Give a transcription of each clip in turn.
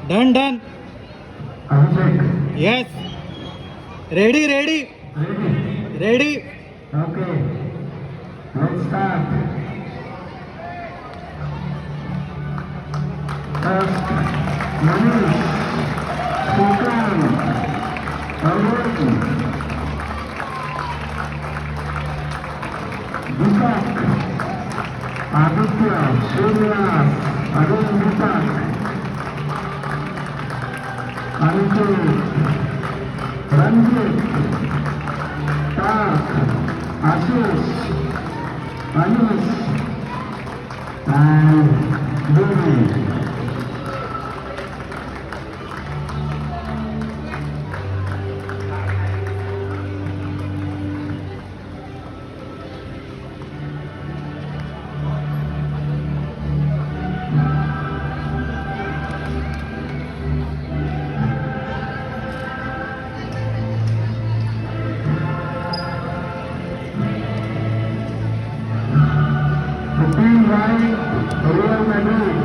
Done done. Abhishek. Yes. Ready. Ready? Ready. Okay. Let's start. First, Manish, Srikanth, Arun, Deepak, Aditya, Srinivas, Arun Deepak, Aniket, Ranjit, Tak, Ashish, Anish, and Devi. Team White, Real Madrid,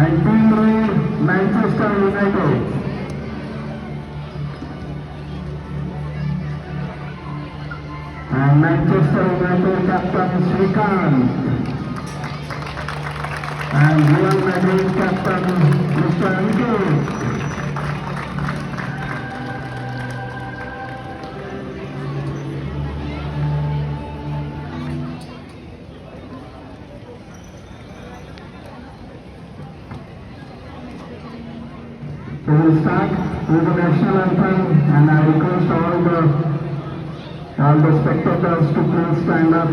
and Team Red, Manchester United. And Manchester United captain Srikanth, and Real Madrid captain Mr. Aniket. We will start with the national anthem, and I request all the spectators to please stand up,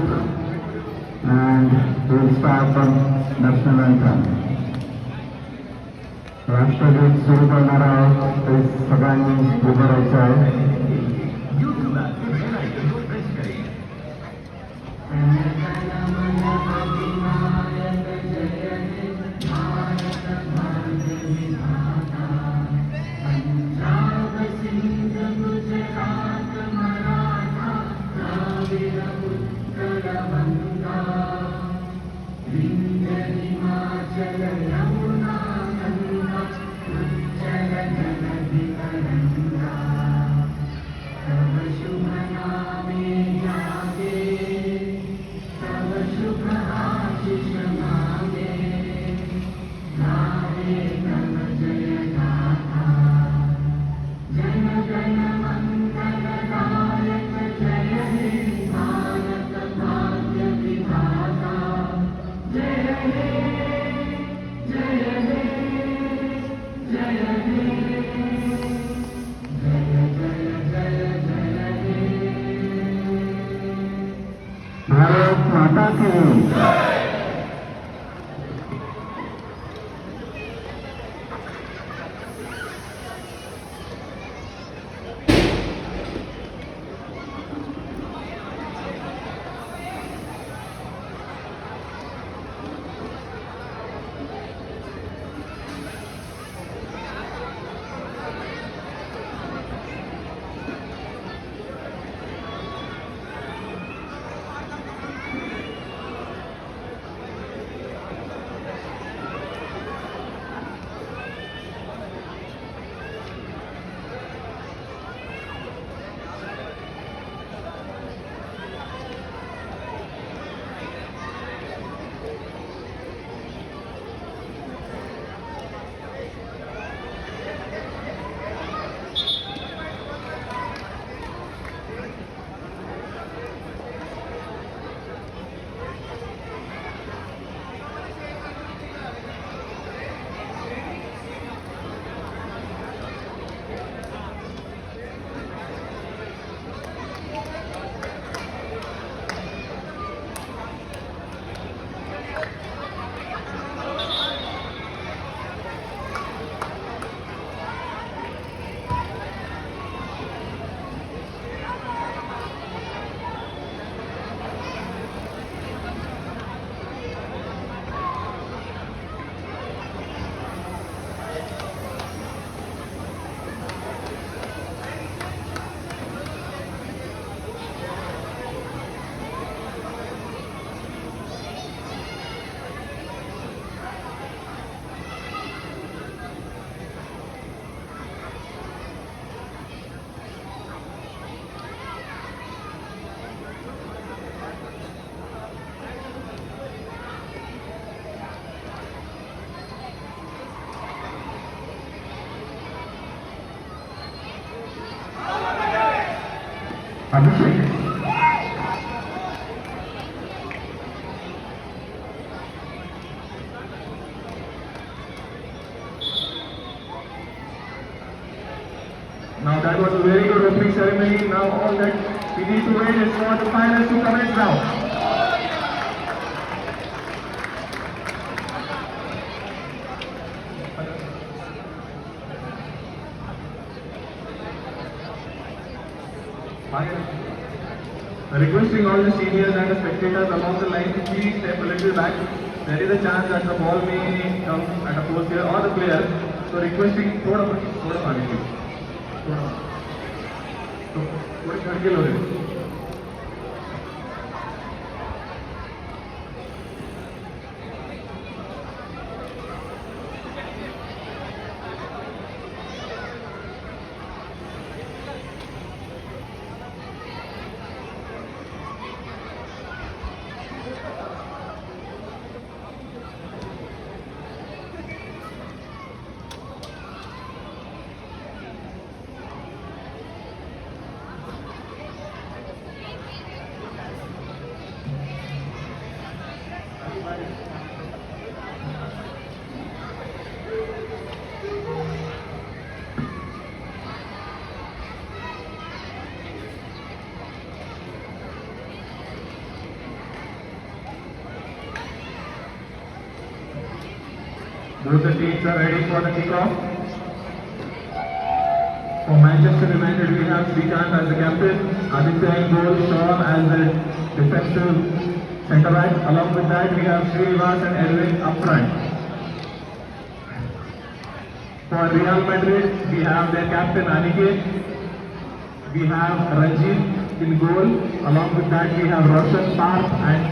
and we will start the national anthem. राष्ट्रगीत सुरू करणार आहोत ते सगळ्यांनी उभं राहायचं आहे. भारत माता की Abhishek. Now that was a very good opening ceremony. Now all that we need to wait is for the finals to commence now. Requesting all the seniors and the spectators along the line to please step a little back. There is a chance that the ball may come at a post here or the player. So requesting थोड़ा आगे please. थोड़ी खड़के लो रे. Both the teams are ready for the kickoff. For Manchester United, we have Srikanth as the captain, Aditya in goal, Sean as the defensive centre back. Along with that, we have Srinivas and Edwin up front. For Real Madrid, we have their captain Aniket. We have Ranjit in goal. Along with that, we have Roshan, Parth and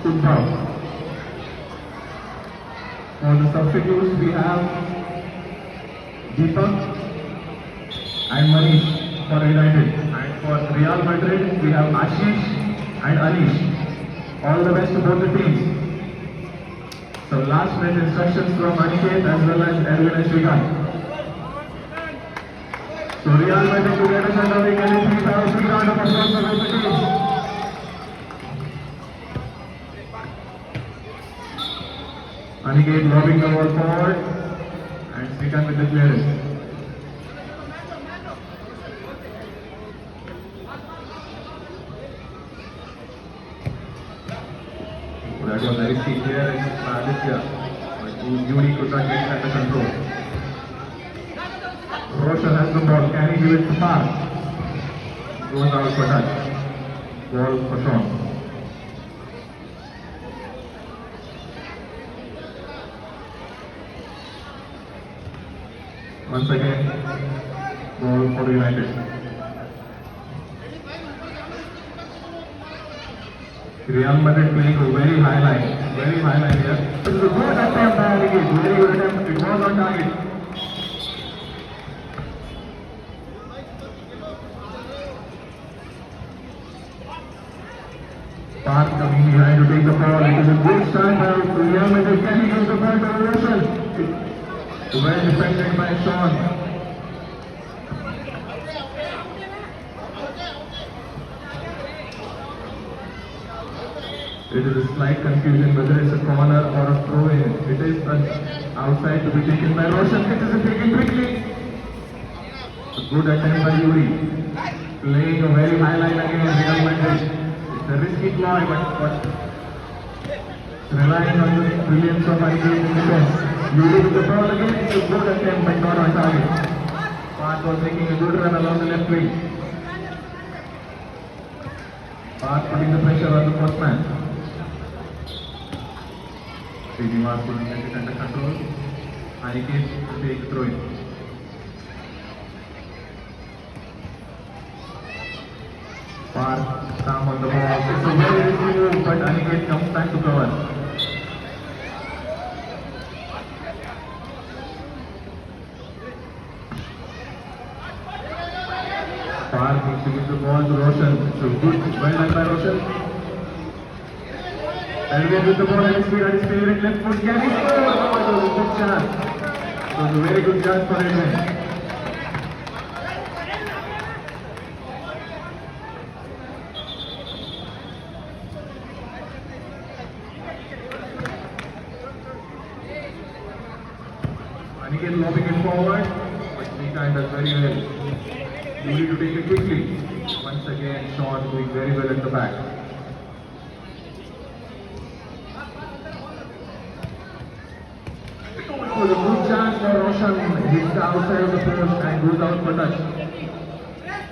Kunthav. For the substitutes, we have Deepak and Manish for United. And for Real Madrid, we have Ashish and Anish. All the best to both the teams. So last minute instructions from Aniket as well as Edwin and Srikanth. So Real Madrid to get us underway, can you please have a big round of applause for both the teams? Aniket lobbing the ball forward and Srikanth with the clearance. That was very key clearance by Aditya, but Yuri could not get under control. Roshan has the ball, can he give it to Parth? Goes out for touch. Ball for Sean. Once again, ball for United. Real Madrid playing a very high line here. This is a good attempt by Aniket, very good attempt, it was on target. Parth coming behind to take the ball, it is a good start by Real Madrid, can he give the ball to Roshan? Well defended by Sean. It is a slight confusion whether it's a corner or a throw in. It is an outside to be taken by Roshan. It is taken quickly. A good attempt by Yuri. Playing a very high line against Real Madrid. It's a risky ploy, but relying on the brilliance of Aniket in defense. Yuri with the ball again, it's a good attempt but not on target. Parth was making a good run along the left wing. Parth putting the pressure on the first man. Srinivas will get it under control. Aniket to take the throw in. Parth calm on the ball. It's a very risky move, but Aniket comes back to cover. Parth needs to give the ball to Roshan. So good, well done by Roshan. Edwin with the ball at his feet, at his favorite left foot. Can he score? Oh, it was a good chance. It was a very good chance for Edwin. Aniket lobbing it forward, but Srikanth does very well. Yuri to take it quickly. Once again, Sean doing very well at the back. Oh, the good chance for Roshan hits the outside of the post and goes out for touch.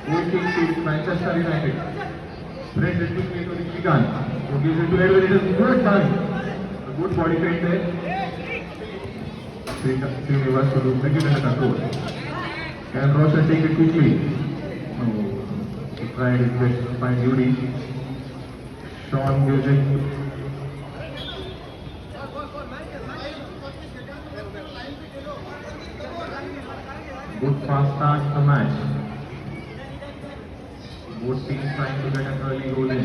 Goal kick to Manchester United. Spreads it quickly to Srikanth, who gives it to Edwin. It is good done. A good body feint there. Srinivas to bring it under control. Can Roshan take it quickly? No. He tried his best to find Yuri. Sean gives it. Good fast start to the match. Both teams trying to get an early goal in.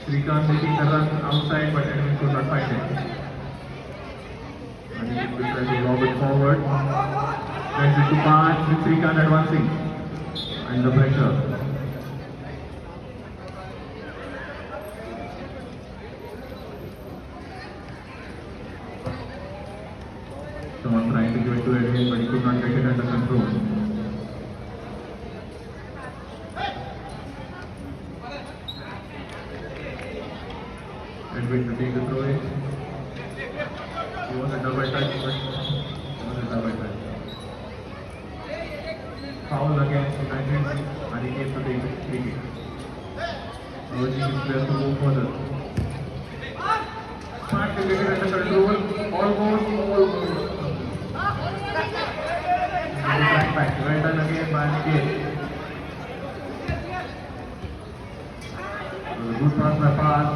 Srikanth making the run outside, but Edwin could not find it. And he will try to lob it forward. Sends it to Parth with Srikanth advancing. Under pressure. Someone trying to give it to Edwin, but he could not get it under control. Edwin to take the throw in. He was a double touch, but it was a double touch. Foul against United, and he came to take the free kick. Urging his players to move further. Smart to get it under control. Almost. Back. Well done again by Aniket. Good pass by Parth.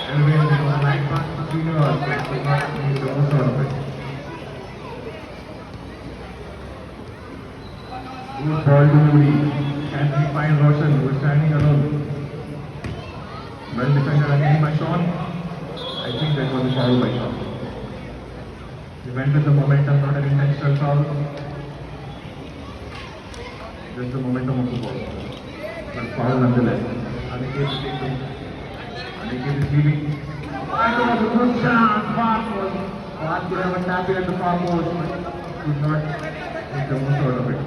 Edwin on the right pass to Srinivas, but could not make the most out of it. Good ball to Yuri. Can he find Roshan, who is standing alone? Well defended again by Sean. I think that was a foul by Sean. He went with the momentum, not an intentional foul. Just the momentum of the ball. But foul nonetheless. Aniket is leaving. That was a good chance. Parth could have a tap in at the far post, but could not make the most out of it.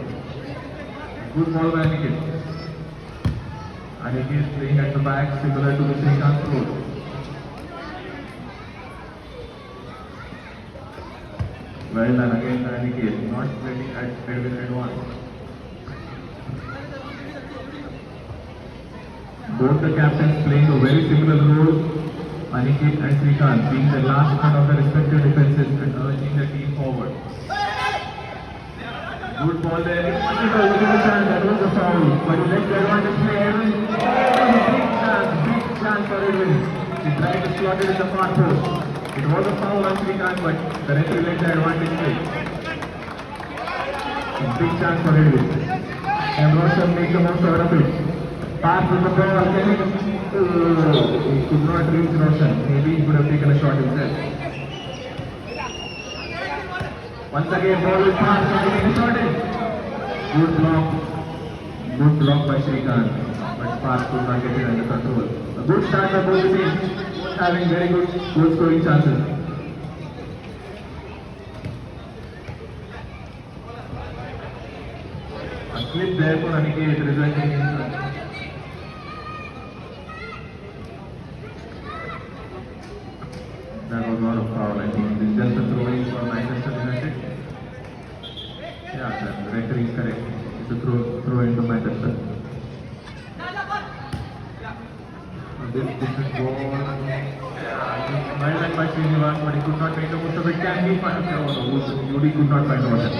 Good ball by Aniket. Aniket playing at the back, similar to the Srikanth throw. Well done again by Aniket, not letting Edwin advance. Both the captains playing a very similar role, Aniket and Srikanth being the last one of the respective defenses and urging the team forward. Good ball there. That was a foul, but he let the advantage play. Edwin, big chance for Edwin. He tried to slot it in the far post. It was a foul on Srikanth, but the referee let the advantage play. Big chance for Edwin. And Roshan make the most out of it. Parth with the ball, he could not reach Roshan. Maybe he could have taken a shot himself. Once again, ball with Parth, taking a shot in. Good block by Srikanth, but Parth could not get it under control. A good start by both teams, having very good goal scoring chances. A slip there for Aniket, resulting in that was not a foul, I think. It's just a throw-in for Manchester United. Yeah, the referee is correct. It's a throw-in to Manchester. This is goal. Well done by Srinivas, but he could not make the most of it. Can he find Yuri could not find Roshan.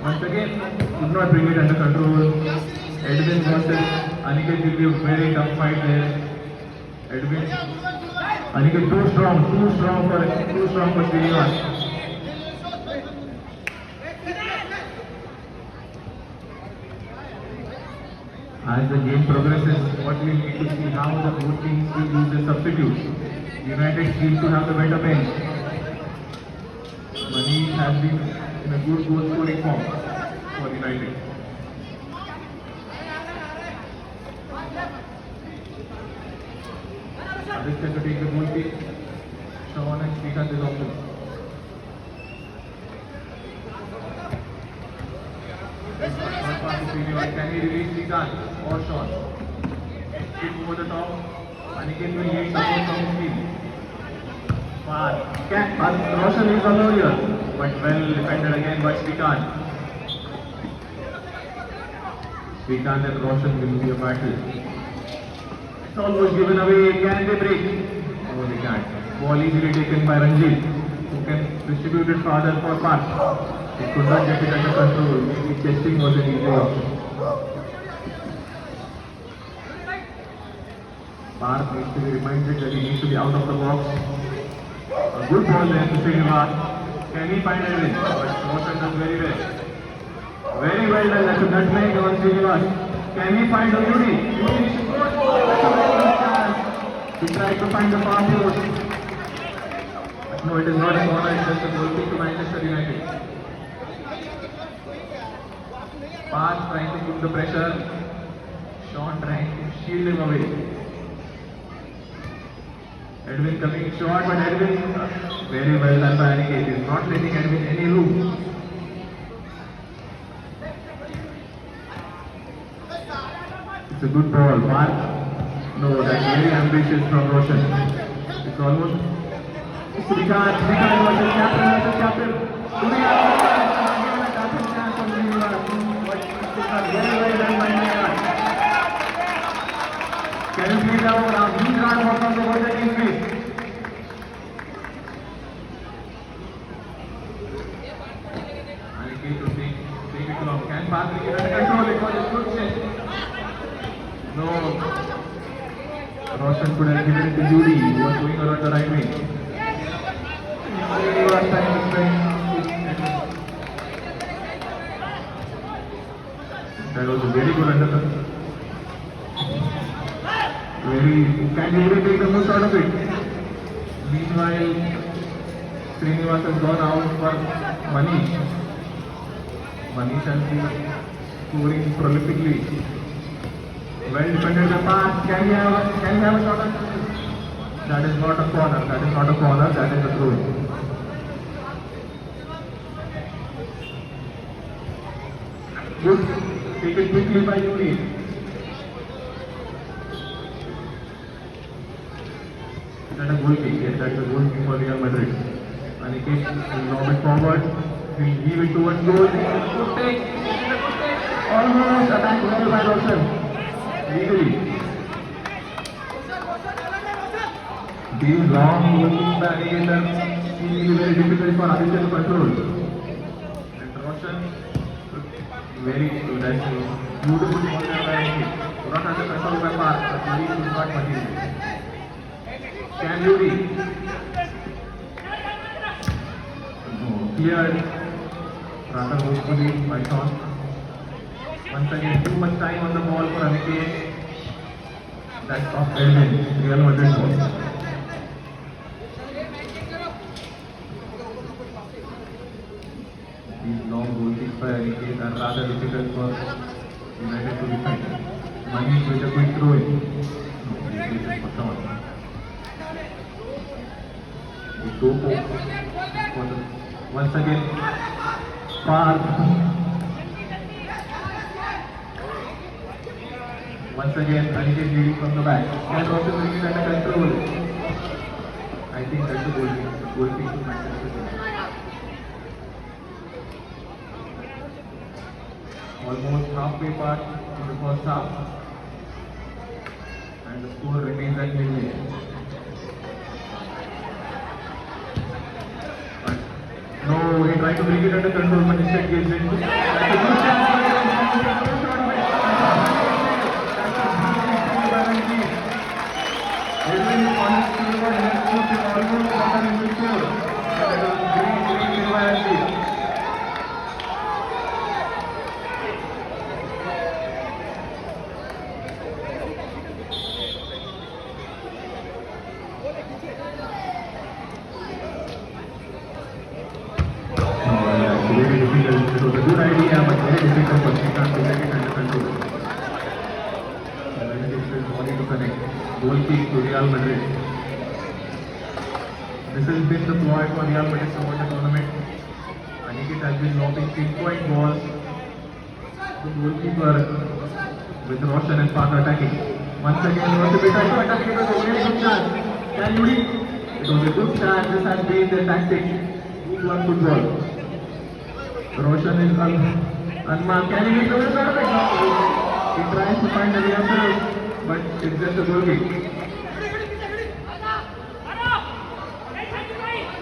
Once again, could not bring it under control. Edwin versus Aniket will be a very tough fight there. Edwin. Aniket too strong for Srinivas. As the game progresses, what we need to see how the both teams will use the substitutes. United seems to have the better bench. Manish has been in a good goal scoring form for United. Aditya to take the goal kick. Sean and Srikanth is open. Short pass to Srinivas. Can he release Srikanth or Sean? Kick over the top. Aniket will need support from his team. Roshan is alone here, but well defended again by Srikanth. Srikanth and Roshan will be a battle. It's almost given away. Can they break? No, they can't. Ball easily taken by Ranjit, who can distribute it farther for Parth. He could not get it under control. Maybe chasing was an easy option. Parth needs to be reminded that he needs to be out of the box. A good ball there to Srinivas. Can he find Edwin? But Roshan does very well. Very well done. That's a nutmeg on Srinivas. Can he find a Yuri? Yuri should go. That's a very good chance. He tried to find the far post. But no, it is not a corner. It's just a goal kick to Manchester United. Parth trying to put the pressure. Sean trying to shield him away. Edwin coming short, but Edwin very well done by Aniket. He is not letting Edwin any room. It's a good ball. Parth. No, that's very ambitious from Roshan. It's almost. Srikanth was his captain. Again a double chance from Srinivas. But very well done by Nayak. Can you see now? He's not work on the ball that he's made. Aniket to take it long. Can Parth take it under control? It was a good set. No. Roshan could have given it to Yuri, who was going around the right wing. Yuri was trying to spend. That was a very good undercut. Can Yuri take the most out of it? Meanwhile, Srinivas has gone out for Manish. Manish has been scoring prolifically. Well defended the pass. Can he have a shot on? That is not a corner. That is not a corner. That is a throw. Good. Take it quickly by Yuri. That a goal kick. Yes, that is a goal kick for Real Madrid. Aniket will lob it forward. He'll leave it towards goal. Good take. Almost attacked well by Roshan. Legally. These long looking by Aniket are seemingly very difficult for Aditya to control. And Roshan, very good. That's a beautiful ball there by Aniket. Not under control by Parth, but Yuri could not continue. Can Yuri? No, cleared. Rather hopefully by Sean. Once again, too much time on the ball for Aniket. That's off Edwin, Real Madrid ball. These long goal kicks by Aniket are rather difficult for United to defend. Manish with a quick throw in. No, this is for Sean. Go for the once again Parth. Once again Aniket leading from the back. Can also bring it under control. I think that's a goal kick to Manchester City. Almost halfway part in the first half, and the score remains at 0-0. No, he tried to bring it under control, but instead gives it. That's a good chance. Edwin on his field, and has put it almost on his midfield. That was a great save by Ranjit. Very difficult. It was a good idea, but very difficult for Srikanth to get it under control. Benedict is wanting to connect. Goal kick to Real Madrid. This has been the ploy for Real Madrid support the tournament. Aniket has been lobbing pinpoint balls. The goalkeeper with Roshan and Park attacking. Once again, Roshan tries to attack. It was a very good chance. Can Yuri? It was a good chance. This has been the tactic. 2-1 football. Roshan is unmarked. Can he hit the whistle? He tries to find the real but it's just a goal kick.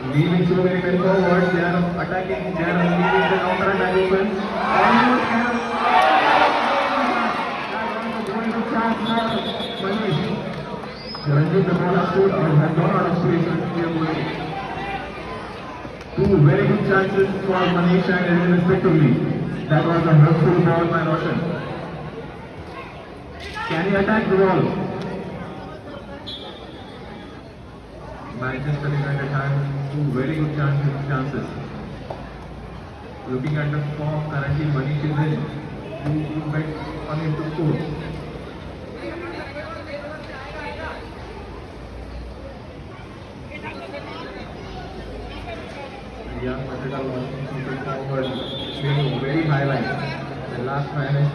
Leaving so many men forward, they are attacking, they are leaving the counter attack open. Almost going to chance for Manish. Ranjit, the ball has stood or has gone out of space and clear goal kick. Two very good chances for Manish and Edwin respectively. That was a hurtful ball by Roshan. Can he attack the ball? Manchester United has two very good chances. Looking at the form currently Manish is in, you would bet on him to score. Young Madrid are launching people forward, playing very high line. The last man is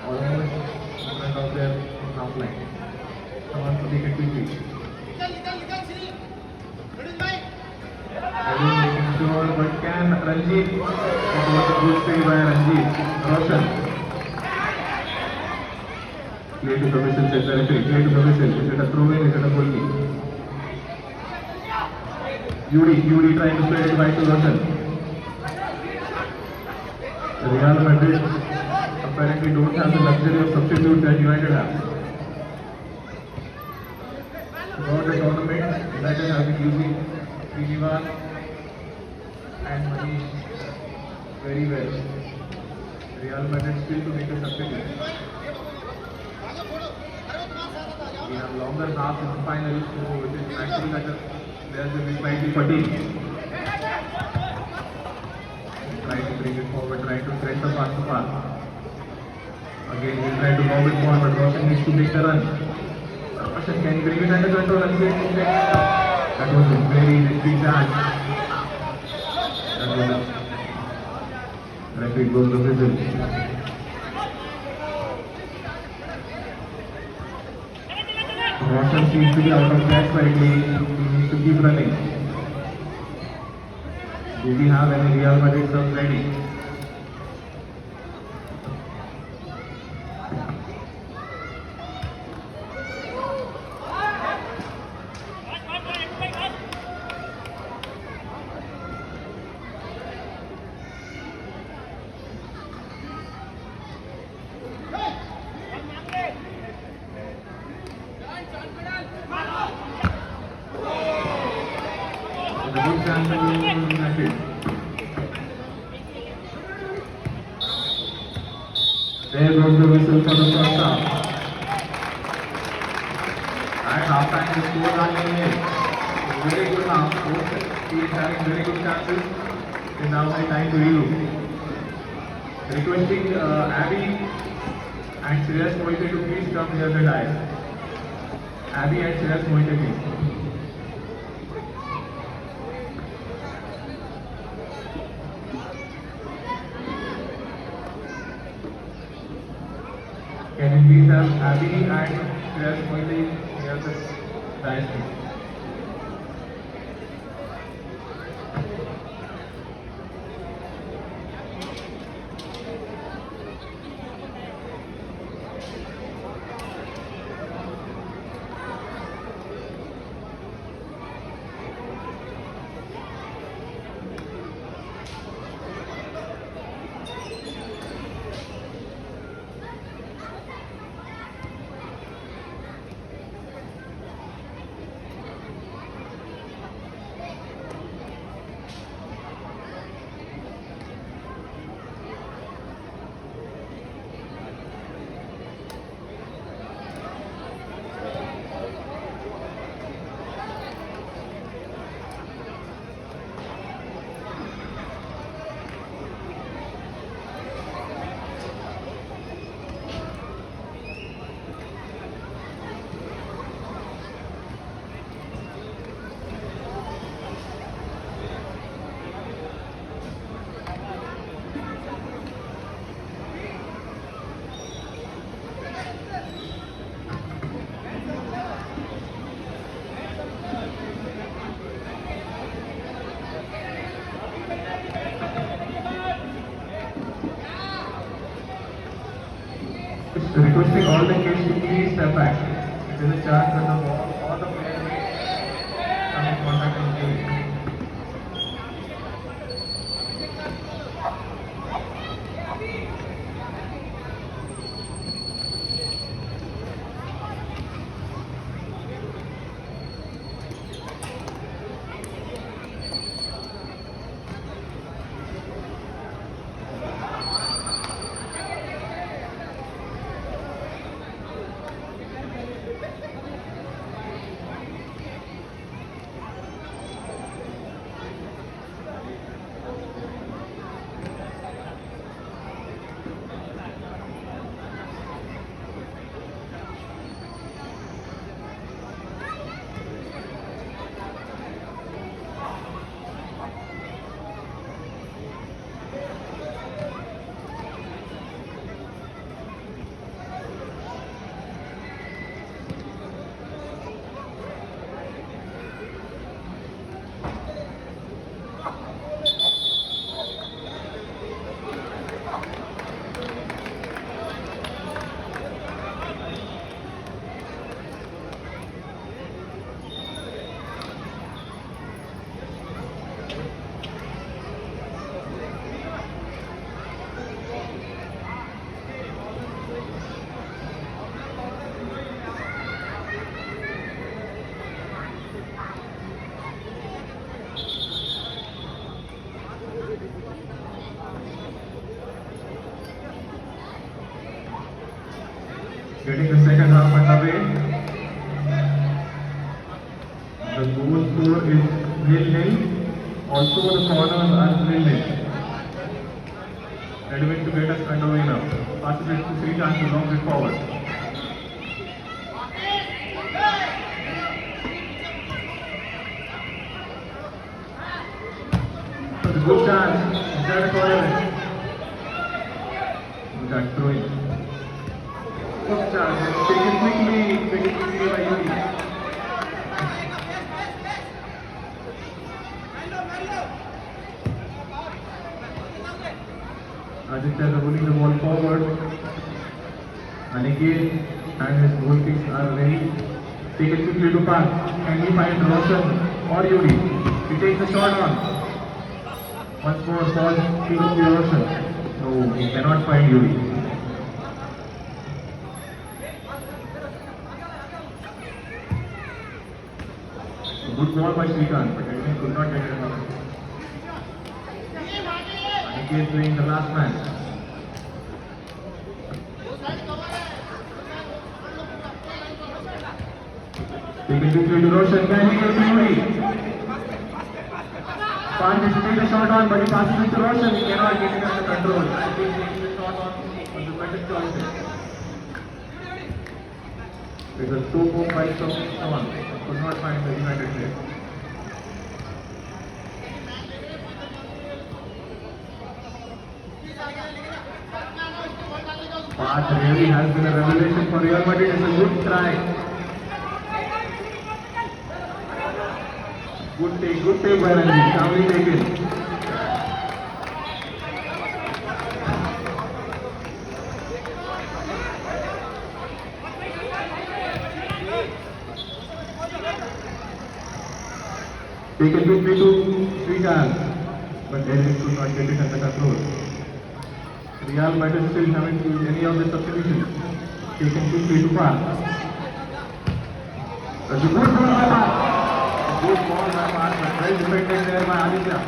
almost in front of their half line. Someone to take it quickly. Making sure, but can Ranjit? It was a good save by Ranjit. Roshan. Play to the whistle, says the referee. Play to the whistle. Is it a throw in? Is it a goal kick? Yuri trying to spread it by to Roshan. Real Madrid apparently don't have the luxury of substitutes that United have. Throughout the tournament, United have been using Srinivas and Manish very well. Real Madrid still to make a substitute. We have longer half in the final, so it is naturally that there's a slightly fatigue. Try to bring it forward, try to thread the pass to pass. Again, we try to lob it forward. Roshan needs to make the run. Roshan, can he bring it under control and say, that was a very risky chance. That was a referee blows the whistle. Roshan seems to be out of gas slightly. He needs to keep running. Do we have any Real Madrid subs ready? The good chance to United. There goes the whistle for the first half. At half time, the score are in. Very good half. Both teams having very good chances. It's now time to relook. Requesting Abby and Shreyas Moite to please come near the dais. Abby and Shreyas Moite, please. Can you please have Abby and Shreyas Moite near the dais, please? Requesting all the kids to please step back. There is a chance that the ball or the player may come in contact with the game. Getting the second half underway. The goal score is 0-0. Also the corners are 0-0. Ready to get us underway now. Participate to 3 chances long way forward. It's a good chance. Inside the corner. Look at throwing. Good chance. Take it quickly by Yuri. Aditya is rolling the ball forward. And again, and his goal kicks are ready. Take it quickly to pass. Can he find Roshan or Yuri? He takes the shot on. Once more, ball to Roshan. No, he cannot find Yuri. Good ball by Srikanth, but Edwin could not get it enough. Aniket is doing the last man. Taking quickly to Roshan, can he get to Yuri? Pant is to take the shot on, but he passes it to Roshan, he cannot get it under control. I think taking the shot on was the better choice. It was 2-4 by Sean. Could not find the United player. Path really has been a revelation for Real Madrid. It's a good try. Good take by Ranjit. Soundly taken. Taken quickly to Srikanth, but Edwin could not get it under control. Real Madrid still haven't used any of the substitutions. Taken quickly to Park. That's a good ball by Park. A good ball by Park, but well defended there by Aditya.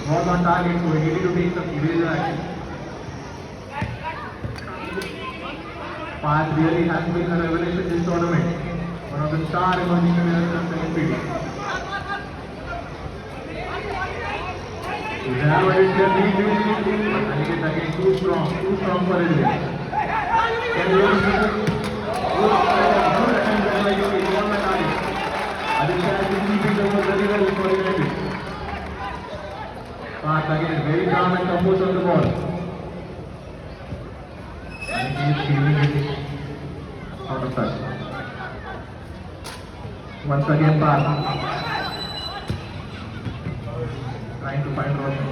Ball on target, so he needed to take some eraser action. Park really has been a revelation this tournament. One of the star emerging players of the NPD. Real Madrid is lead, and it is again too strong for Edwin. Can really good attempt by Yuri, goal by Nadi. Aditya has been keeping the ball very well for United. Park again very calm and composed on the ball. And he is feeling it out of touch. Once again, Park trying to find Roshan.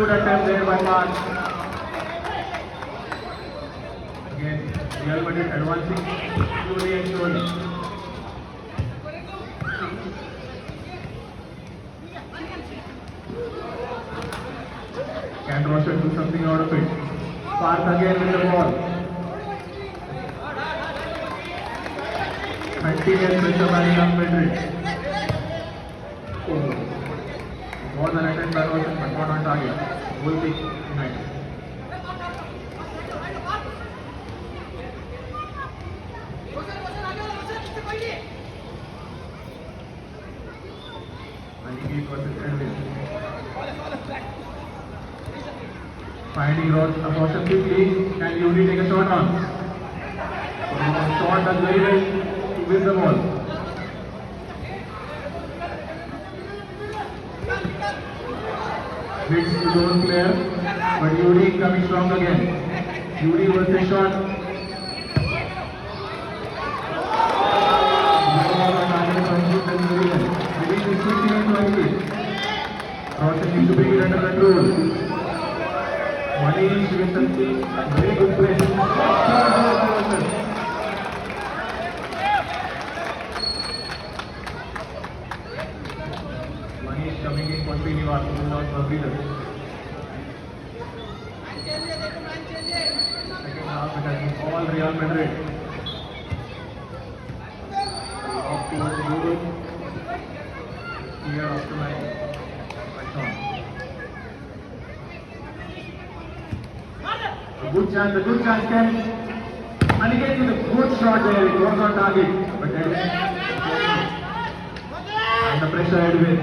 Good attempt there by Mark. Again, Real Madrid advancing slowly and slowly. Can Roshan do something out of it? Park again with the ball. Continuous pressure by Real Madrid. Oh. Was an attempt by Roshan but not on target. Goal kick United. Versus Edwin. Finding Roshan quickly. Can Yuri take a shot on? Shot does very well to win the ball. Hits the zone player, but Yuri coming strong again. Yuri versus shot. Roshan needs to bring it under control. Manish with a very good play. Manish coming in for Srinivas, who is not for breather. Second half, it has been all Real Madrid. Off towards Europe. Here after line. A good chance, Ken. And he gets with a good shot there, it goes on target. But Edwin, under pressure Edwin.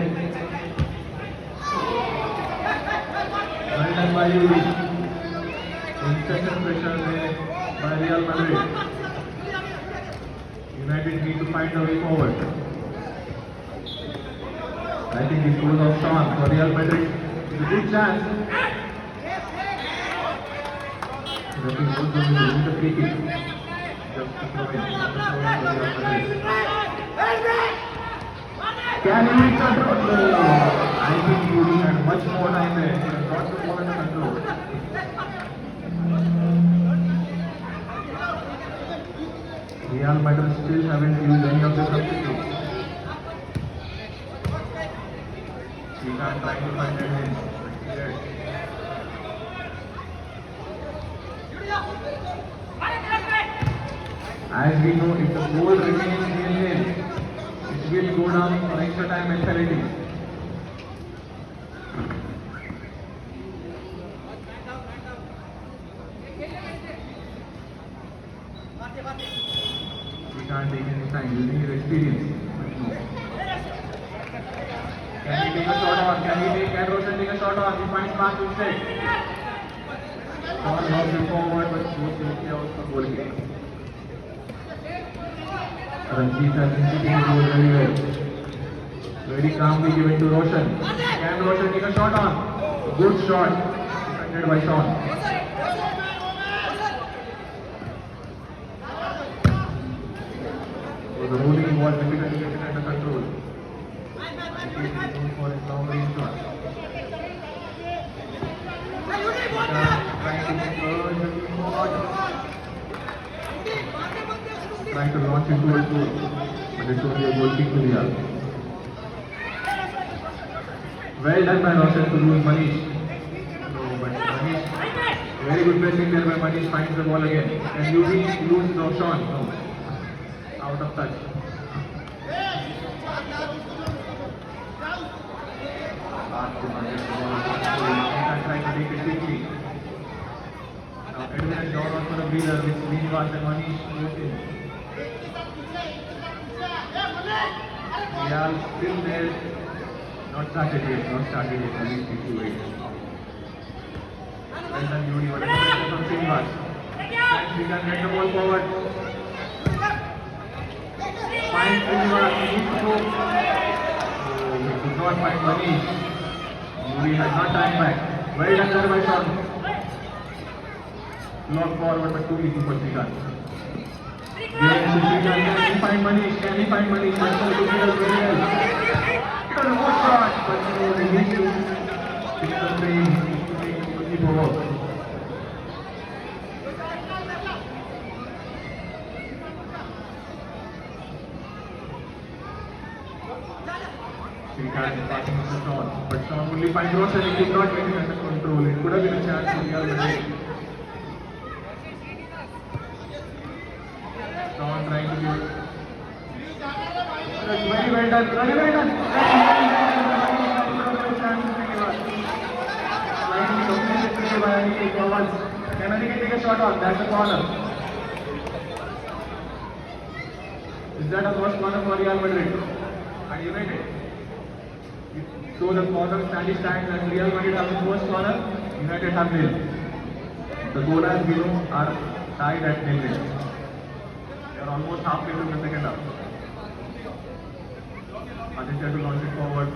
Well done by Yuri. Incessant pressure there by Real Madrid. United need to find a way forward. I think this goes off Sean for Real Madrid. It's a good chance. The free kick. Just to throw in. Can he control? No. I think Yuri had much more time there. He has got the ball under control. Real Madrid still haven't used any of their substitutes. We can't try to find a win. As we know, if the goal remains nil-nil, it will go down for extra time and penalties. We can't take any time using his experience. Can he take a shot on? Can Roshan take a shot on? He finds Mark instead. Ball lost it forward, but goes safely out for goal kick. Ranjit has been sitting the goal very well. Very calmly given to Roshan. Can Roshan take a shot on? Good shot. Defended by Sean. So the rolling was difficult to get it under control. He is known for his long range shot. Trying to launch into a goal, but it's only a goal kick to Real. Well done by Roshan to lose Manish. No, but Manish, very good pressing there by Manish, finds the ball again. And Yuri loses Roshan. No, out of touch. Trying to take it quickly. Now Edwin has gone on for a breather with Srinivas and Manish both in. Real still there. Not started yet. At least 58. Well done, Yuri. What a pressure from Srinivas. We can get the ball forward. Find Srinivas. He needs to go. Oh, he could not find Manish. Yuri has not time back. Well done there by Sean. Long forward, but too easy for Srikanth. Can he find Manish? Manish has to do very well. It was a good shot, but he needs to fix the frame. keep over. He had the passing to Sean, but Sean only finds Ross and he did not get it under control. It could have been a chance for Real Madrid. Sean trying to do. That's very well done. Very well done. Slightly completed by Aniket Gowals. Can Aniket take a shot on? That's a corner. Is that a first corner for Real Madrid? And United. So the corner standing stands and Real Madrid have the first corner, United have nil. The goal and zero are tied at nil. They are almost halfway through the second half. Aditya to launch it forward.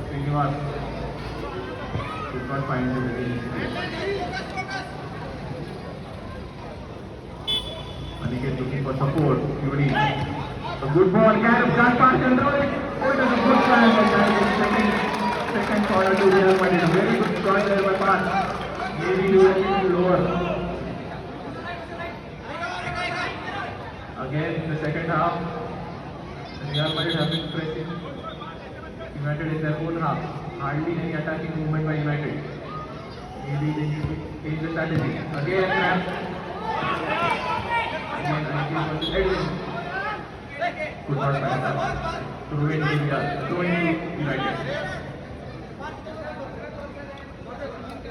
Srinivas could not find it again. Aniket looking for support. Yuri. A good ball. Can't pass control it. Oh, it is a good try. Second corner to Real Madrid. Very good shot there by Pat. Maybe you will lower. Again, the second half, Real Madrid have been pressing United in their own half. Hardly any attacking movement by United. Maybe they need to change the strategy. Again, Grab. Again, Edwin. Could not find out. Throwing United.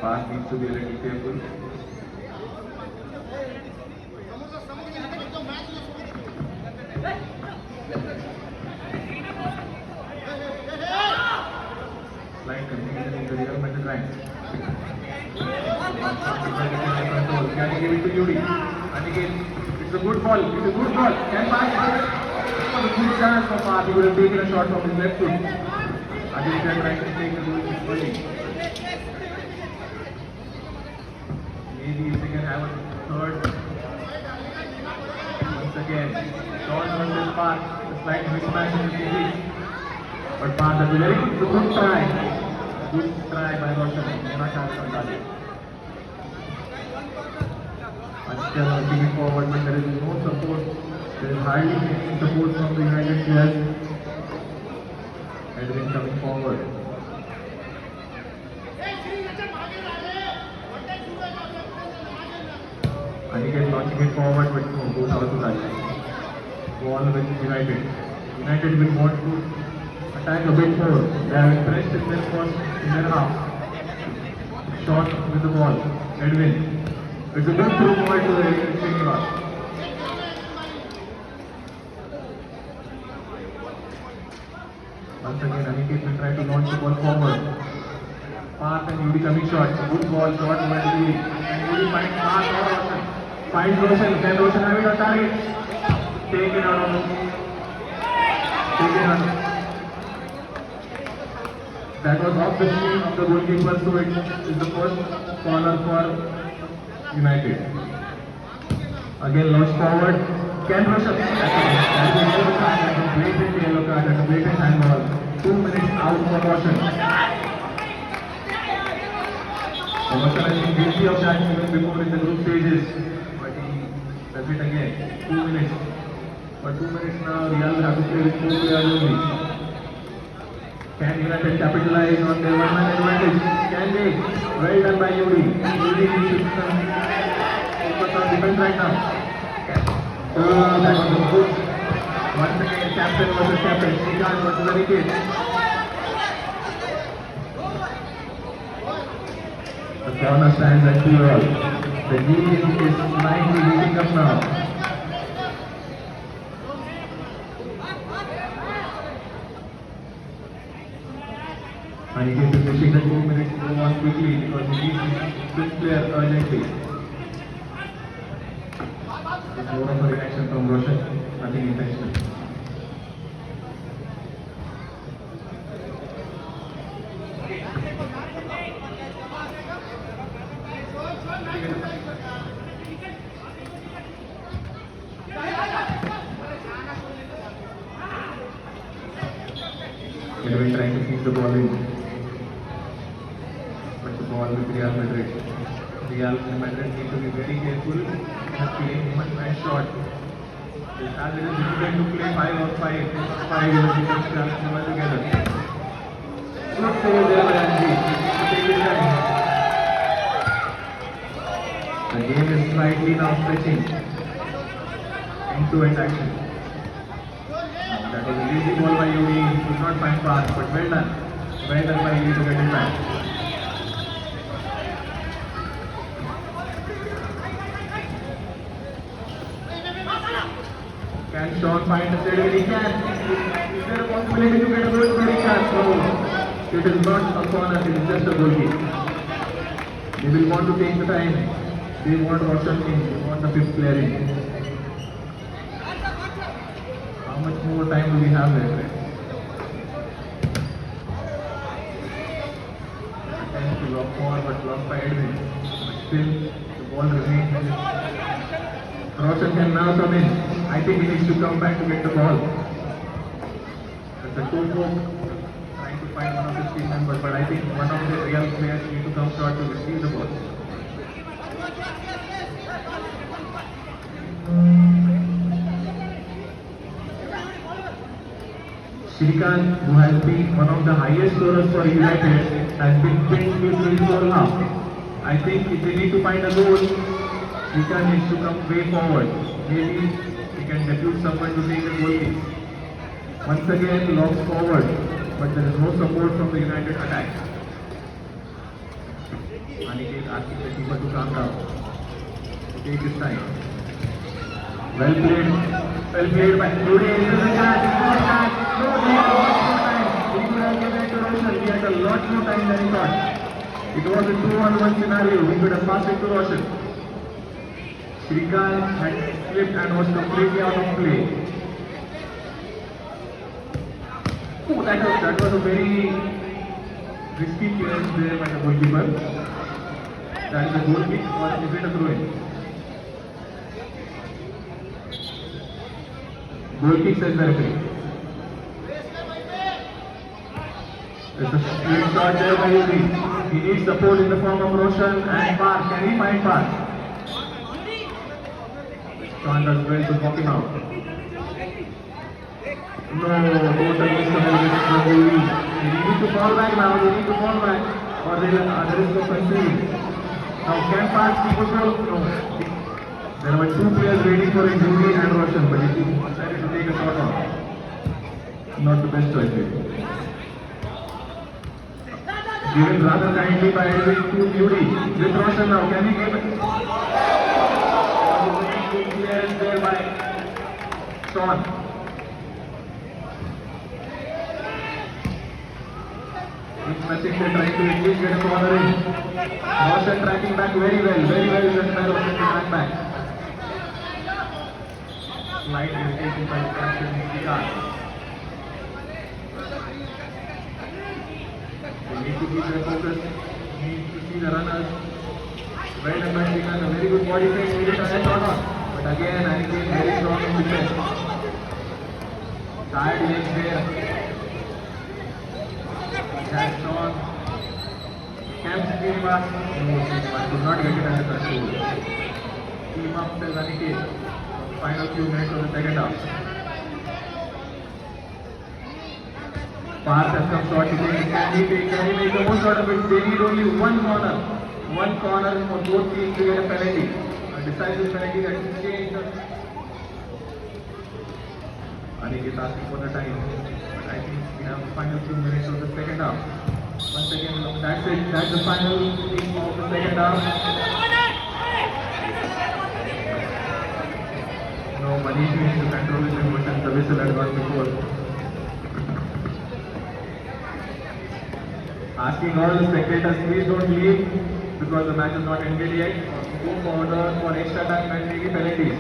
Pass needs to be a little careful. Slight confusion in the Real Madrid ranks. Can he give it to Yuri? And again, it's a good ball. It's a good ball. Can pass? A good chance for Path. He would have taken a shot from his left foot. Aditya trying to take the goal equally. Maybe if they can have a third. Once again, Sean versus Path. A slight mismatch in the series. But Path does a very good try. Good try by Roshan. Not chance on that. Aditya launching it forward, but there is no support. There is hardly any support from the United players. Edwin coming forward. Aniket launching it forward, but no, goes out to touch. Ball with United. United will want to attack a bit more. They have impressed in their first, in their half. Shot with the ball. Edwin. It's a good through ball to Srinivas. Once again, Aniket will try to launch the ball forward. Path and Yuri coming short. Good ball, short over to Yuri. And Yuri finds Path or Roshan. Finds Roshan. Can Roshan have it on target? Taken out. Taken out. That was off the screen of the goalkeeper, so it is the first corner for United. Again, launched forward. Can Roshan? That is a yellow card. That's a blatant yellow card. That's a blatant handball. 2 minutes out for Roshan. Roshan has been guilty of that even before in the group stages. But he does it again. 2 minutes. For 2 minutes now, Real will have to play with 4 players only. Can United capitalize on their one-man advantage? Can they? Well done by Yuri. Yuri should focus on defense right now. Oh, that was a good. Once again, captain versus captain. Srikanth versus Aniket. The corner stands at 2-all. The lead is slightly heating up now. Aniket is wishing the 2 minutes to go on quickly because he needs this player urgently. It's more of a reaction from Roshan, nothing intentional. Edwin trying to keep the ball in. But the ball with Real Madrid. Real Madrid need to be very careful and play one-man shot. As it is difficult to play 5 on 5, 5 is a different chance never together. Good save there by Andy. Take his time. The game is slightly now stretching. End-to-end action. That was an easy ball by Yuri. He could not find pass, but well done. Well done by Yuri to get it back. Can Sean find a steady? He can. Is there a possibility to get a goal? He can. No. It is not a corner, it is just a goal kick. They will want to take the time. They want Roshan in. They want the fifth player in. How much more time do we have there? Attempt to block forward, but blocked by Edwin. But still, the ball remains. Roshan can now come in. I think he needs to come back to get the ball. There's a two-folk trying to find one of his team members, but I think one of the real players need to come short to receive the ball. Shrikant, who has been one of the highest scorers for United, has been pinned to his goal now. I think if they need to find a goal, Shrikant needs to come way forward. Maybe he can depute someone to take a goal kick. Once again, lobs forward, but there is no support from the United attack. Aniket asking the keeper to calm down, to take his time. Well played by Yuri. This is a chance, no, he had a lot more time. He could have given it to Roshan. He had a lot more time than he thought. It was a 2-on-1 scenario. He could have passed it to Roshan. Shrikant had slipped and was completely out of play. Oh, that was a very risky clearance there by the goalkeeper. That is a goal kick or is it a throw-in? Goal kick, says the referee. There's a straight shot there by Yuri. He needs support in the form of Roshan and Park. Can he find Park? Sean does well to knock him out. No, total miscommunication from Yuri. They need to fall back now. They need to fall back, or there is no conceding. Now can Park keep a goal? No. There were two players waiting for it, Yuri and Roshan, but he decided to take a shot off. Not the best choice here. Given rather kindly by Edwin to Yuri. With Roshan now, can he give it? Clearance there by Sean. He's messing there, trying to at least get a corner in. Roshan tracking back very well just by Roshan to track back. Slight irritation by the captain, Shrikant. They need to keep their focus, need to see the runners. Well done by Shrikant, a very good body frame, needed a head on. But again, I think very strong in defense. Tired legs there. That's on. Camp Srinivas. No, Srinivas could not get it under control. Team up says Aniket. Final few minutes of the second half. Park has come short. Can he make the most out of it? They need only one corner. One corner for both teams to get a penalty. Decisive penalty that will change the... Aniket asking for the time, but I think we have the final few minutes of the second half. Once again, that's it. That's the final thing of the second half. No, Manish needs to control his emotions. The whistle had gone before. Asking all the spectators, please don't leave because the match is not ended yet. Go forward for extra time and maybe penalties.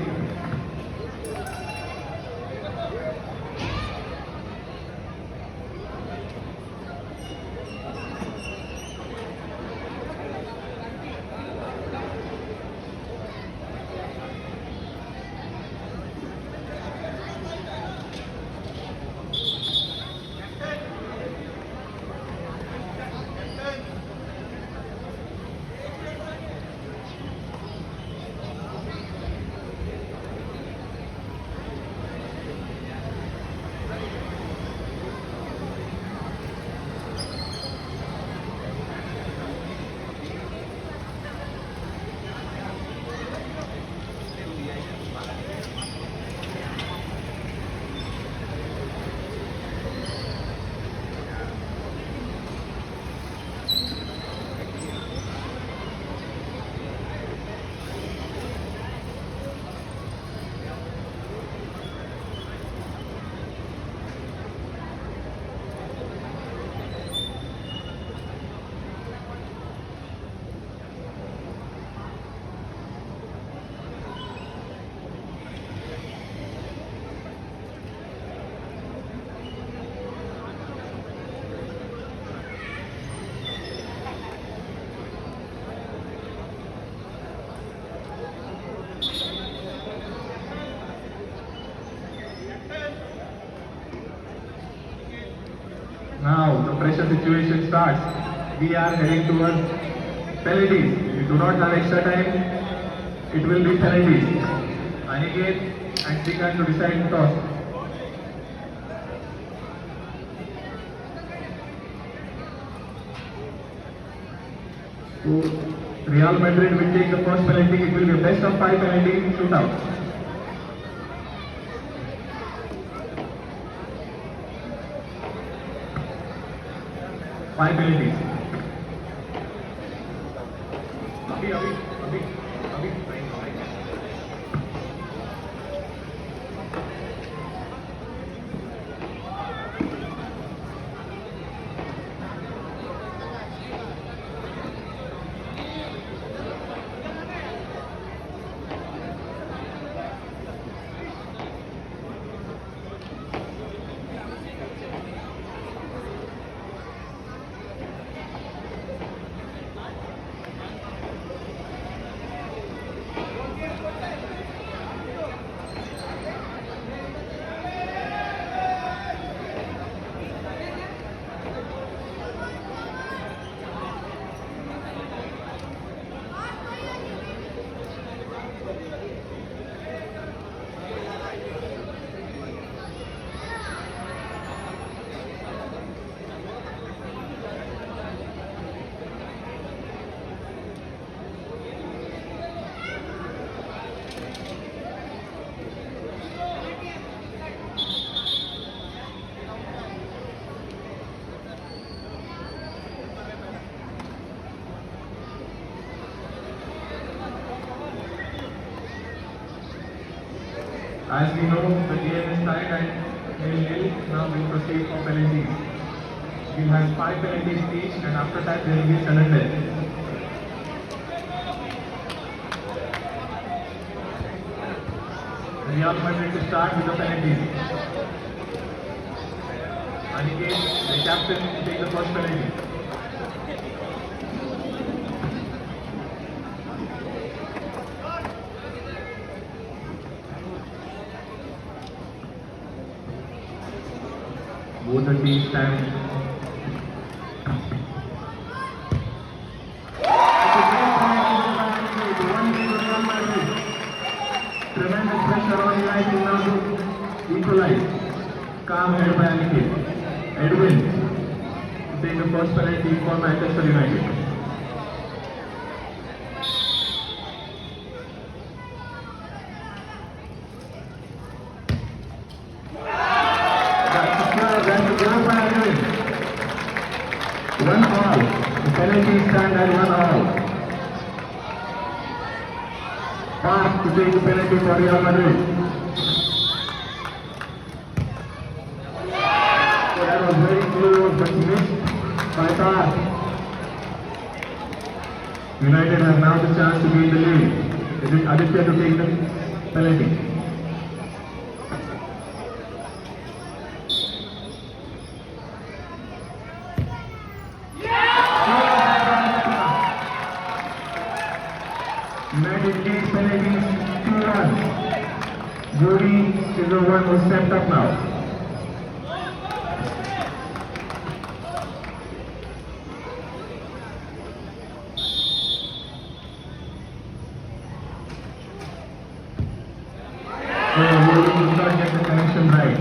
Now the pressure situation starts. We are heading towards penalties. If we do not have extra time, it will be penalties. Aniket and Srikanth to decide the toss. So Real Madrid will take the first penalty. It will be a best of 5 penalty shootout. Five penalties. अभी As we know, the game is tied and nil-nil. Now we'll proceed for penalties. We'll have 5 penalties each, and after that there will be sudden death. Real Madrid to start with the penalties. Aniket, the captain, will take the first penalty. Both the teams stand. Tremendous pressure on United now to equalize. Calm head by Aniket. Edwin to take the first penalty for Manchester United. One all. The penalty stand at 1 all. Pass to take the penalty for Real Madrid. So that was very close but missed by Pass. United have now the chance to gain the lead. It is Aditya to take the penalty. United leads penalties 2-1. Jody is the one who stepped up now. So Jody did not get the connection right.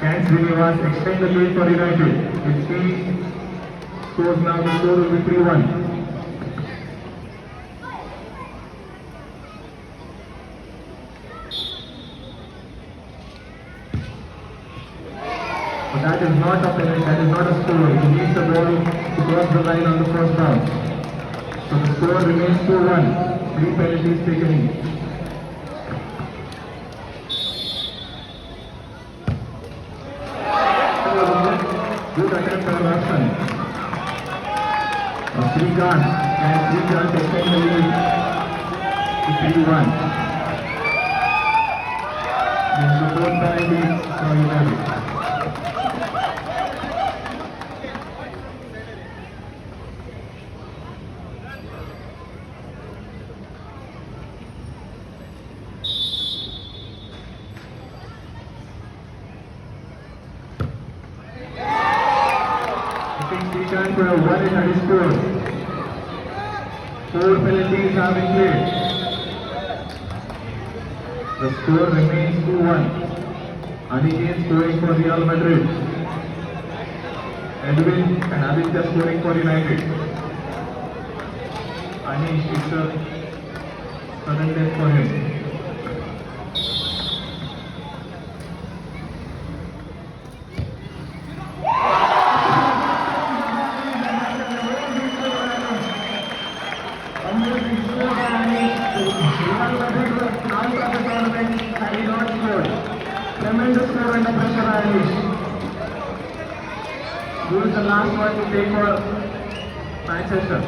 Can Srinivas extend the lead for United? If he scores now, the score will be 3-1. But that is not a penalty, that is not a score. He needs the ball to cross the line on the first bounce. So the score remains 2-1. 3 penalties taken in. Good attempt by Roshan. Srikanth. Can Srikanth extend the lead to 3-1? This is the 4th penalty for United. time for a 1-8 score. 4 penalties have been played. The score remains 2-1. Aniket scoring for Real Madrid. Edwin and Aditya scoring for United. Anish, it's a sudden death for him. Tremendous score under pressure, Anish. Who is the last one to take for Manchester?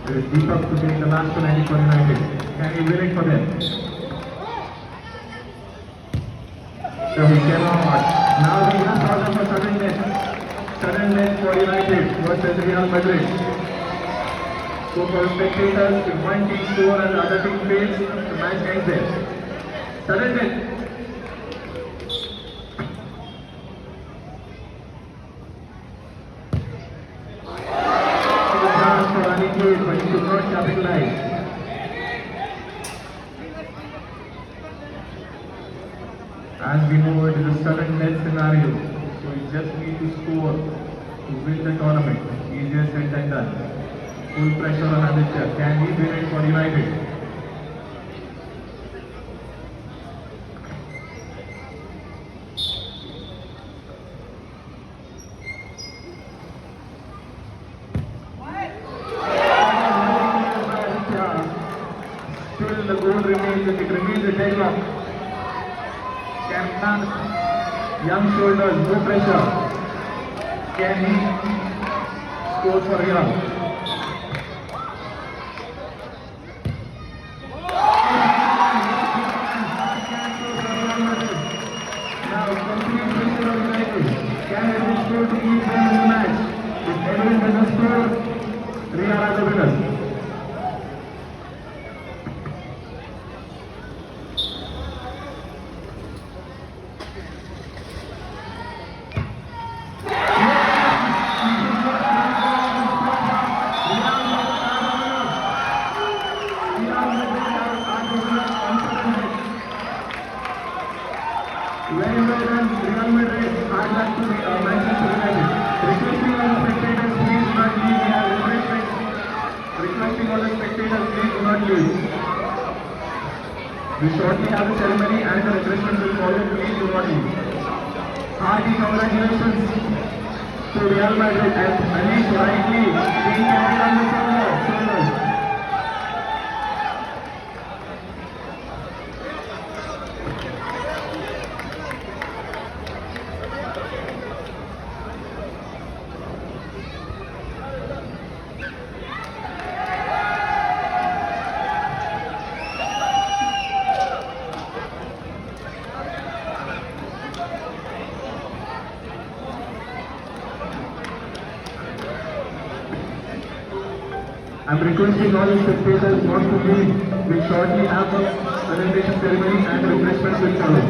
There is Deepak to take the last penalty for United. Can he win it for them? So he cannot. Now we have problem for sudden death. Sudden death for United versus Real Madrid. So for spectators, if one team scores and the other team fails, the match ends there. Sudden death. The chance for Aniket, but he could not capitalize. As we know, it is a sudden death scenario, so you just need to score to win the tournament. Easier said than done. Full pressure on Aditya. Can he win it for United? Still the goal remains, it remains a deadlock. Can young shoulders, no pressure. Can he score for Real? Now complete pressure on United. Can Edwin score to keep them in the match? If Edwin doesn't score, Real are the winners. Very well done, Real Madrid. Hard luck to Manchester United. Requesting all the spectators, please do not leave. We have refreshments. Requesting all the spectators, please do not leave. We shortly have the ceremony and the refreshments will follow. Please do not leave. Hearty congratulations to Real Madrid and Anish rightly being carried on the shoulders. I'm requesting all the spectators not to leave. We'll shortly have the celebration ceremony and refreshments will follow.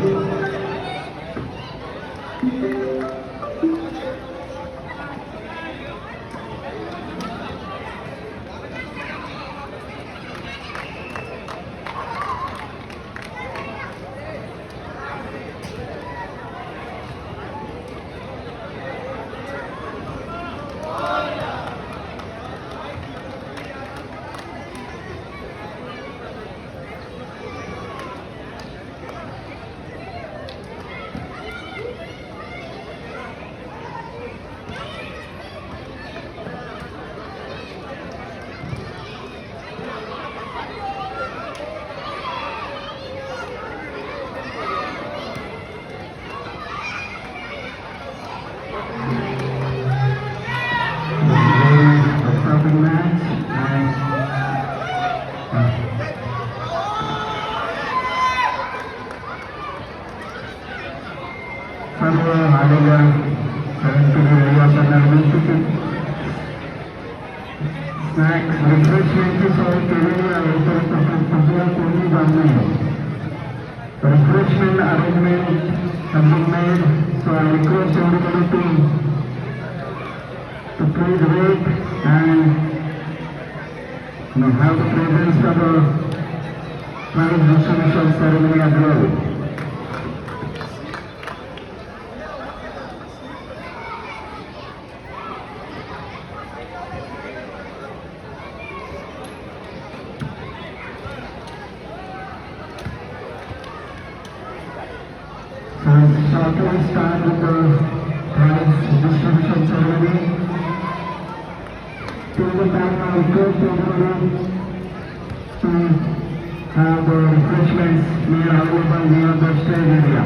Snacks, refreshments और केवल और तो कोई बात नहीं है। refreshment arrangement has been made, so I request everybody to please wait and have the presence of a prize distribution ceremony as well. So shortly start with the prize distribution ceremony. Till the time I request everybody to have the refreshments made available near the stage area.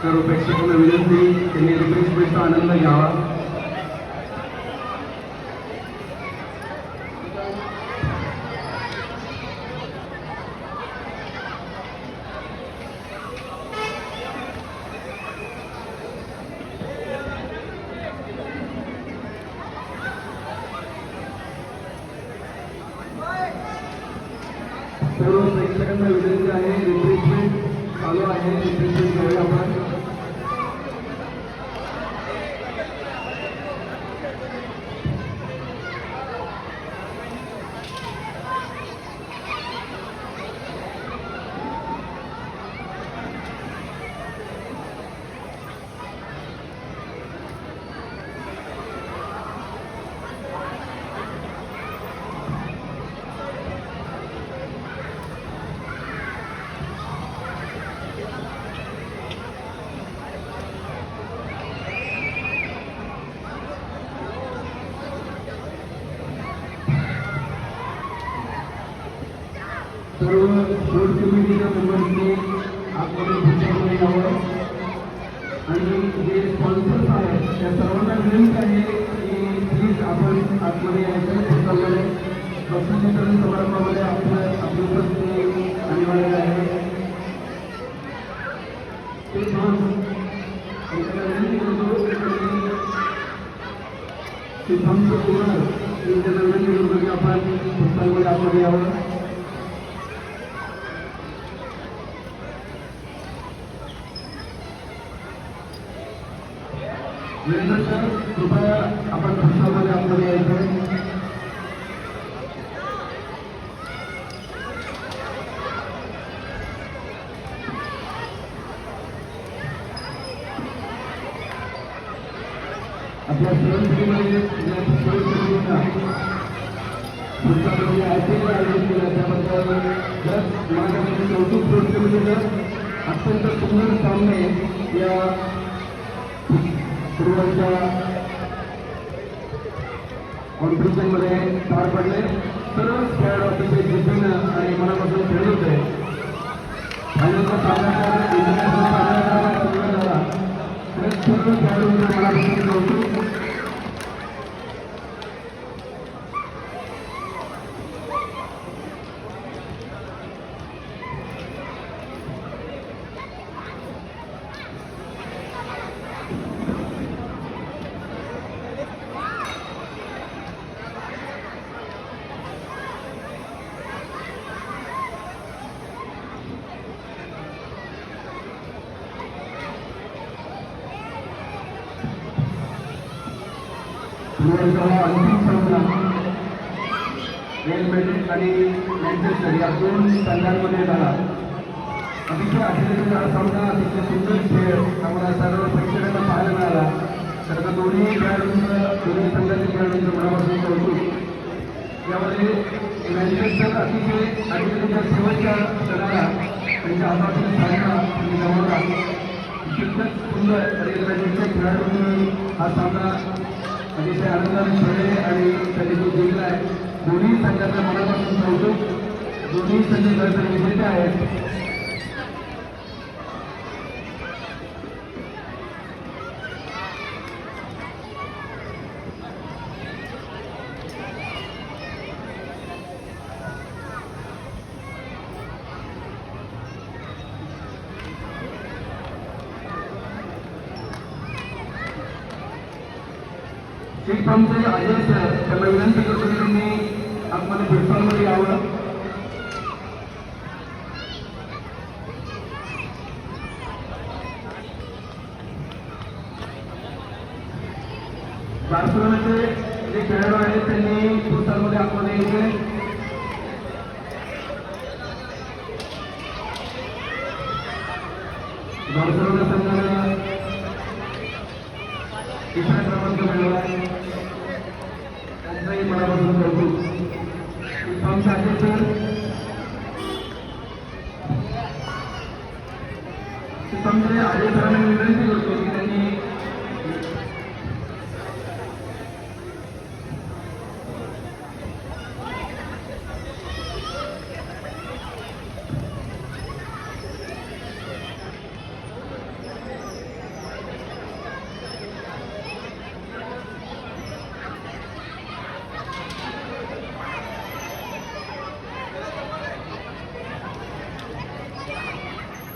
सर्व प्रेक्षकांना विनंती त्यांनी रिफ्रेशमेंटचा आनंद घ्यावा. सर्व प्रेक्षकांना विनंती आहे, refreshment चालू आहे, refreshment घेऊया आपण. सर्व बोर्ड कमिटीच्या मेंबर्सनी आतमध्ये पुढच्याकडे यावं आणि जे स्पॉन्सर्स आहेत त्या सर्वांना विनंती आहे की प्लीज आपण आतमध्ये यायचं. पुस्तकामध्ये बक्षीस समारंभामध्ये आपली उपस्थिती अनिवार्य आहे. ते विनंती करतो की आपण पुस्तकामध्ये आतमध्ये यावं. कृपया आपण पुस्तकामध्ये आतमध्ये यायचं. आपल्या सहसभेमध्ये पुस्तकामध्ये आयपीएल आयोजित केलं त्याबद्दल माझ्याकडे कौतुक बोर्ड कमिटीचं अत्यंत सुंदर सामने या पूर्वाच्या कॉम्पिटिशनमध्ये पार पडले. सर्व खेळाडू अतिशय जिद्दीनं आणि मनापासून खेळले होते. फायनलचा सामना इंटरनॅशनल झाला. सर्व खेळाडूंना मनापासून कौतुक. गुरुवारचा अंतिम सामना रिअल मॅड्रिड आणि मँचेस्टर या दोन संघांमध्ये झाला. अतिशय आश्चर्यजनक हा सामना, अतिशय सुंदर खेळ आम्हाला सर्व प्रेक्षकांना पाहायला मिळाला. तर दोन्ही संघातील खेळाडूंचं मनापासून कौतुक. यामध्ये मँचेस्टर अतिशय आश्चर्यजनक शेवटच्या क्षणाला त्यांच्या हातातून सामना गमावला. तितकंच सुंदर रिअल मॅड्रिडच्या खेळाडूंनी हा सामना अतिशय आनंदाने खेळले आणि त्यांनी तो जिंकला आहे. दोन्ही संघाच्या मनापासून कौतुक. दोन्ही संघ विजेते आहेत. एक पंपचे अजय सर त्यांना विनंती करतो की त्यांनी आतमध्ये प्लॅटफॉर्ममध्ये यावं. बार्सिलोनाचे जे खेळाडू आहेत त्यांनी प्लॅटफॉर्ममध्ये आतमध्ये येऊन बार्सिलोना संघाला तिसरा क्रमांक मिळवला आहे. त्यांचाही मनापासून कौतुक. अजय सर अजय सरांना विनंती करतो की त्यांनी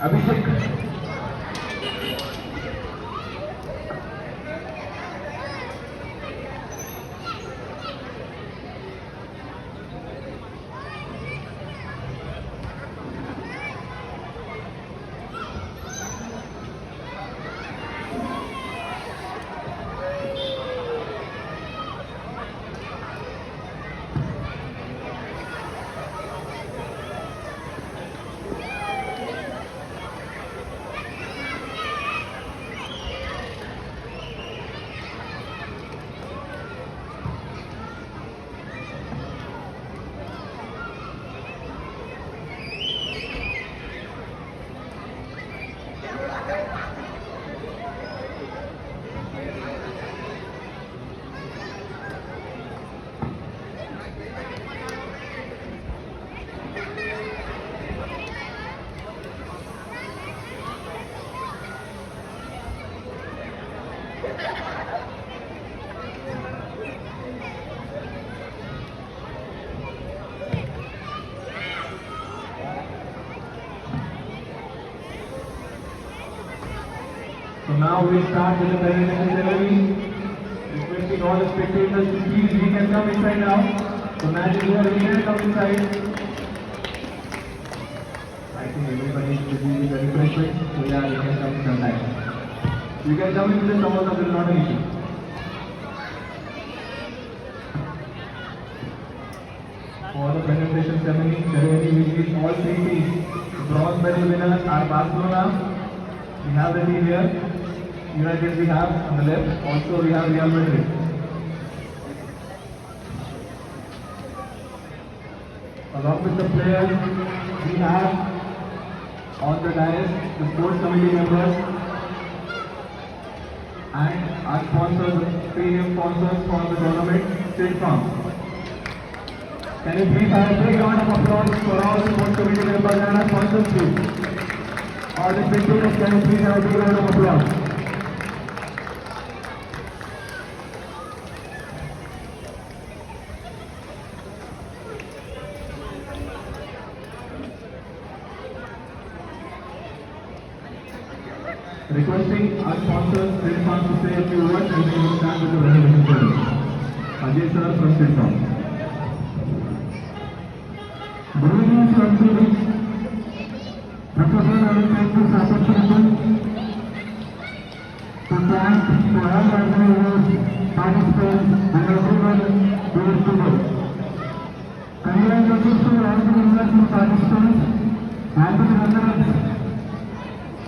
अभिषेक So now we start with the presentation ceremony. Requesting all the spectators to please we can come inside now. So match is over, we can come inside. I think everybody is busy with the refreshment. So yeah, you can come inside. You can come into the summers of the not an issue. For the presentation ceremony we give all three teams. The bronze medal winners are Barcelona. We have the team here. United we have on the left. Also we have Real Madrid. Along with the players, we have on the dais the sports committee members and our sponsors, premium sponsors for the tournament, State Farm. Can you please have a big round of applause for all the sports committee members and our sponsors too? All the spectators, can you please have a big round of applause? Requesting our sponsors, State Farm, to say a few words and we will start with the presentation ceremony. Ajay sir from State Farm. Good evening, sir. Professor, I will take this opportunity to thank to all organizers, participants, and everyone who is today. Congratulations to all the winners and participants and to the winners.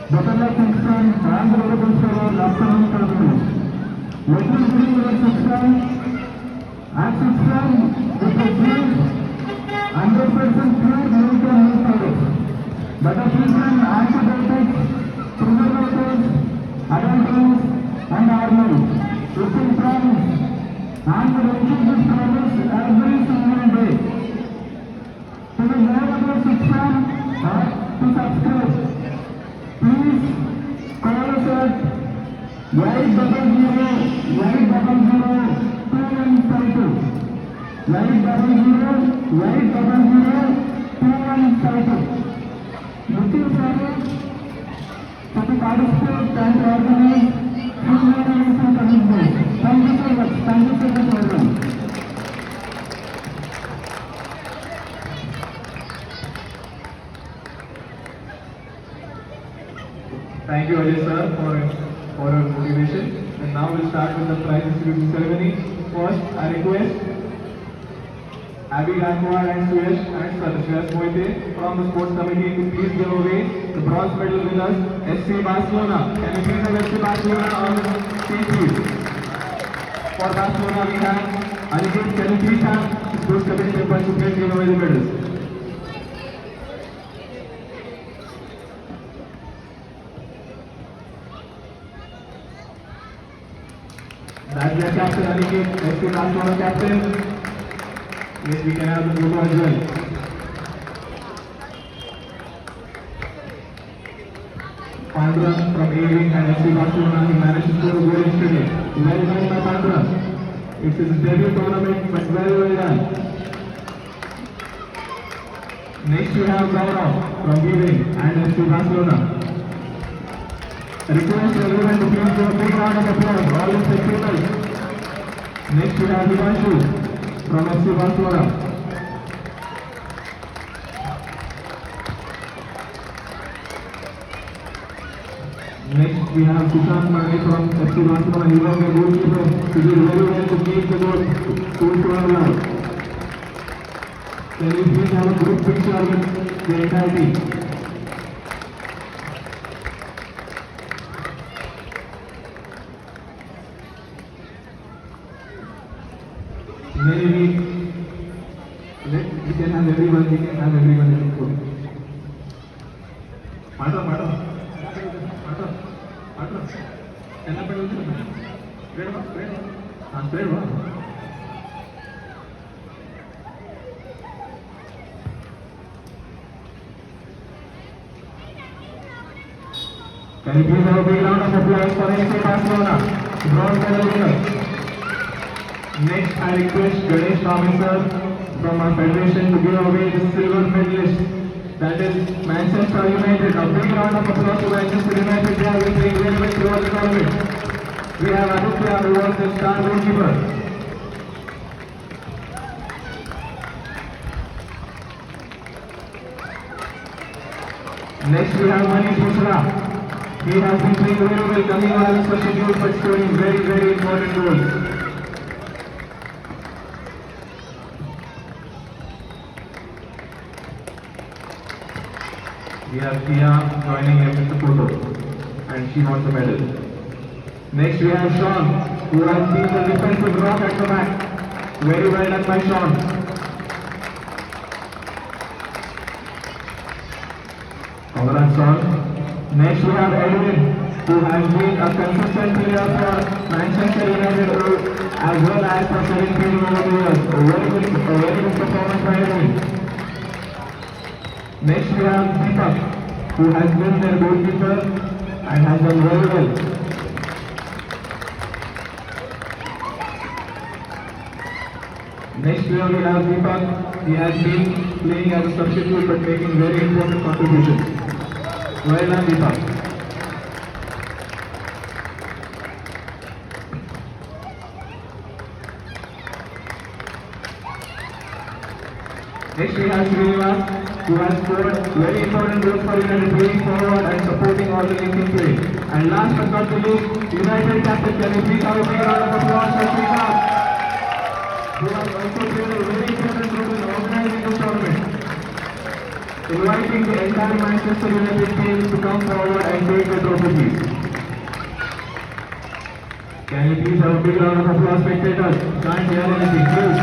Better luck next time and the results for our upcoming tournament. Let me bring your system and system with the field 100% pure milk and milk products. Better treatment, antibiotics, preservatives, adulterants, and hormones. It's in promise and will achieve this promise every single day. To the more about system or to subscribe, please call us at 800 2152. 800 2152. Looking forward to the participate and organize tournaments and commitments. Thank you so much. Thank you so much, everyone. Thank you, Ajay sir, for your motivation. And now we'll start with the prize distribution ceremony. First, I request Abhi Gaikwad and Suyash and Shreyas Moite from the sports committee to please give away the bronze medal winners, SC Barcelona. Can you please have SC Barcelona on the stage, please? For Barcelona, we have Aniket. Can you please have the sports committee members to please give away the medals? That's the captain, Aniket, SC Barcelona captain. Yes, we can have the photo as well. Pandra from A-Wing and FC Barcelona, he managed to score a goal yesterday. Well done by Pandra. It's his debut tournament, but very well done. Next we have Gaurav from B-Wing and FC Barcelona. I request everyone to please give a big round of applause, all the spectators. Next we have Himanshu from FC Barcelona. Next we have Sushant Mane from FC Barcelona. He was the goalkeeper. He did very well to keep the goal to allowed. Can we please have a group picture with the entire team? Maybe we can have everyone in the group. Madam. Enna pedutu? Spread. Spread. Can you please have a big round of applause for FC Barcelona, bronze medal winner? Next, I request Ganesh Swami sir from our federation to give away the silver medalist, that is Manchester United. A big round of applause to Manchester United. They have been playing very well throughout the tournament. We have Aditya, who was the star goalkeeper. Next, we have Manish Mishra. He has been playing very well, coming on as a substitute but scoring very, very important goals. We have Tia joining him in the photo, and she wants a medal. Next we have Sean, who has been the defensive rock at the back. Very well done by Sean. Congrats, Sean. Next we have Edwin, who has been a consistent player for Manchester United as well as for 17 over the years. A very good performance by Edwin. Next we have Deepak, who has been their goalkeeper and has done very well. Next we have Deepak. He has been playing as a substitute but making very important contributions. Well done, Deepak. Next we have Srinivas. who has scored very important goals for United, moving forward and supporting all the linking play. And last but not the least, United captain, can you please have a big round of applause for Srikanth, who has also played a very important role in organizing this tournament, inviting the entire Manchester United team to come forward and take the trophy, please. Can you please have a big round of applause, spectators? Can't hear anything, please.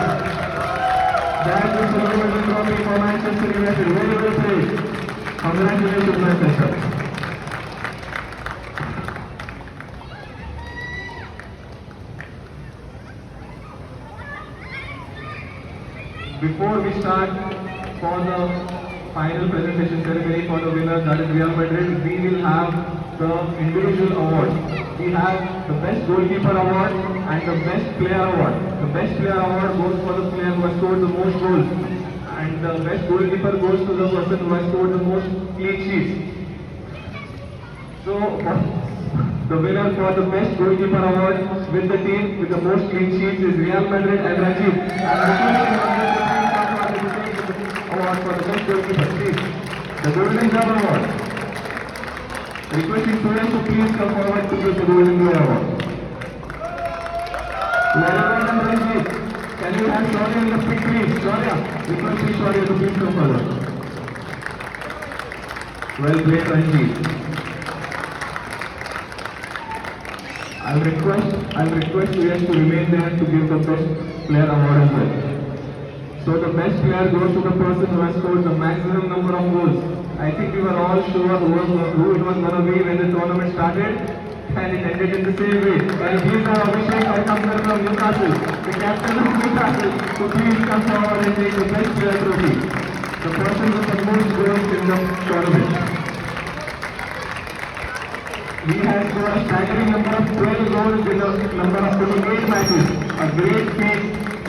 That is the golden trophy for Manchester United. Very well played. Congratulations, Manchester. Before we start for the final presentation ceremony for the winner, that is Real Madrid, we will have the individual awards. We have the best goalkeeper award and the best player award. The best player award goes for the player who has scored the most goals, and the best goalkeeper goes to the person who has scored the most clean sheets. So the winner for the best goalkeeper award with the team with the most clean sheets is Real Madrid and Rajiv. And award for the best goalkeeper, please. The Golden Glove Award. Requesting students to please come forward to give the Golden Glove Award. Laravan and Ranjit, can you have Shaurya in the pick, please? Shaurya, requesting Shaurya to please come forward. Well played, Ranjit. I'll request students to remain there to give the best player award as well. So the best player goes to the person who has scored the maximum number of goals. I think we were all sure who it was going to be when the tournament started, and it ended in the same way. And these are Abhishek Aithamkar from Newcastle, the captain of Newcastle, so please come forward and take the best player trophy. The person with the most goals in the tournament. He has scored a staggering number of 12 goals in a number of 28 matches. A great feat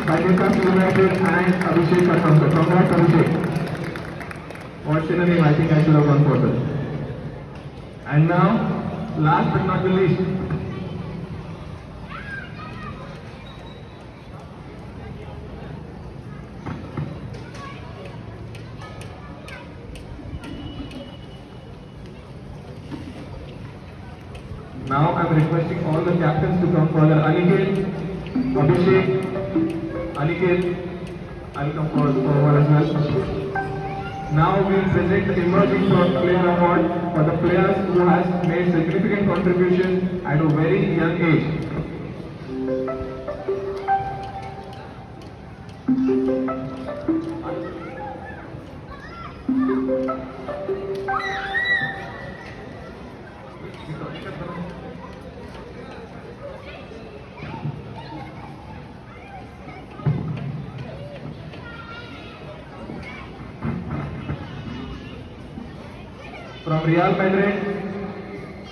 by Newcastle United and Abhishek Aithamkar. Congrats, Abhishek. What's in the name? I think I should have gone further. And now, last but not the least, now I'm requesting all the captains to come further. Aniket, Abhishek, Aniket, I'll come forward as well. Now we will present the Emerging Player Award for the players who has made significant contributions at a very young age.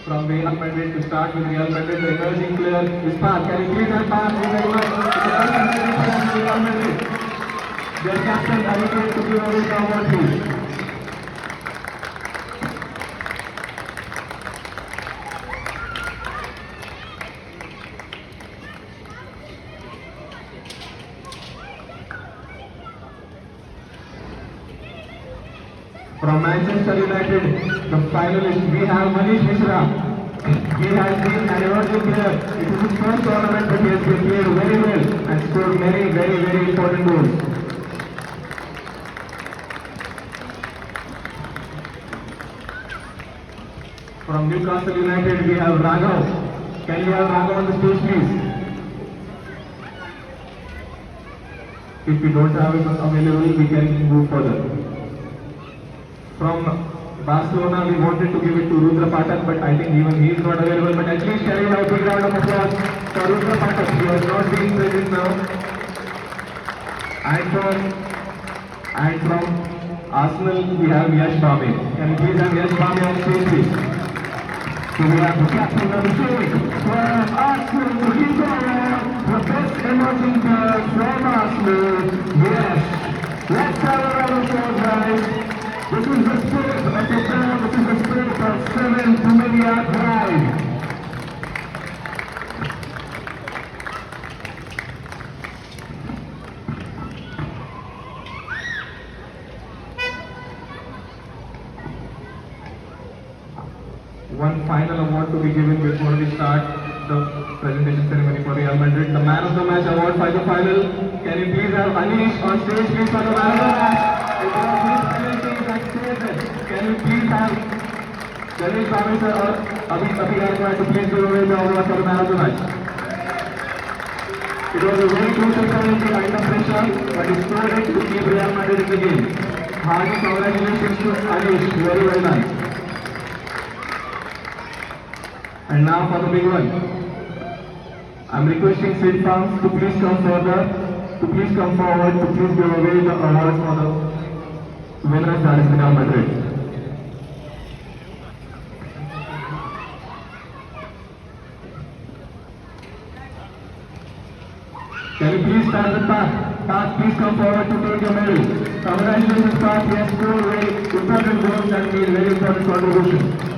From Real Madrid to start with Real Madrid, the emerging player is Park. Can you please have Park? Thank you very much. It's Real Madrid. Their captain, Aniket, to give away the award, please. From Manchester United, the finalist, we have Manish Mishra. He has been an emerging player. It is his first tournament, but he has been played very well and scored many, very, very important goals. From Newcastle United, we have Raghav. Can you have Raghav on the stage, please? If we don't have him available, we can move further. From Barcelona, we wanted to give it to Rudra Pathak, but I think even he is not available. But at least can you have a big round of applause for Rudra Pathak? He has not been present now. And from Arsenal, we have Yash Bame. Can you please have Yash Bame on stage, please? So we have the captain of the team from Arsenal, the best emerging player from Arsenal. Yes. Let's have a round of applause, guys. This is the spirit of the town, this is the spirit of 7 Familiar Drive. one final award to be given before we start the presentation ceremony for Real Madrid. The man of the match award for the final. Can you please have Anish on stage, please, for the man of the match? It was his penalty that saved it. Can you please have Ganesh Bhavi sir or Abhi Gaikwad to please give away the award for the man of the match? It was a very crucial penalty under pressure, but he scored it to keep Real Madrid in the game. Hearty congratulations to Anish. Very well done. And now for the big one. I'm requesting Sid Farms to please come forward, to please give away the awards for the winners, that is Real Madrid. Can you please start the path? Path, please come forward to take your medal. Congratulations, Path. He has scored very important goals and made very important contributions.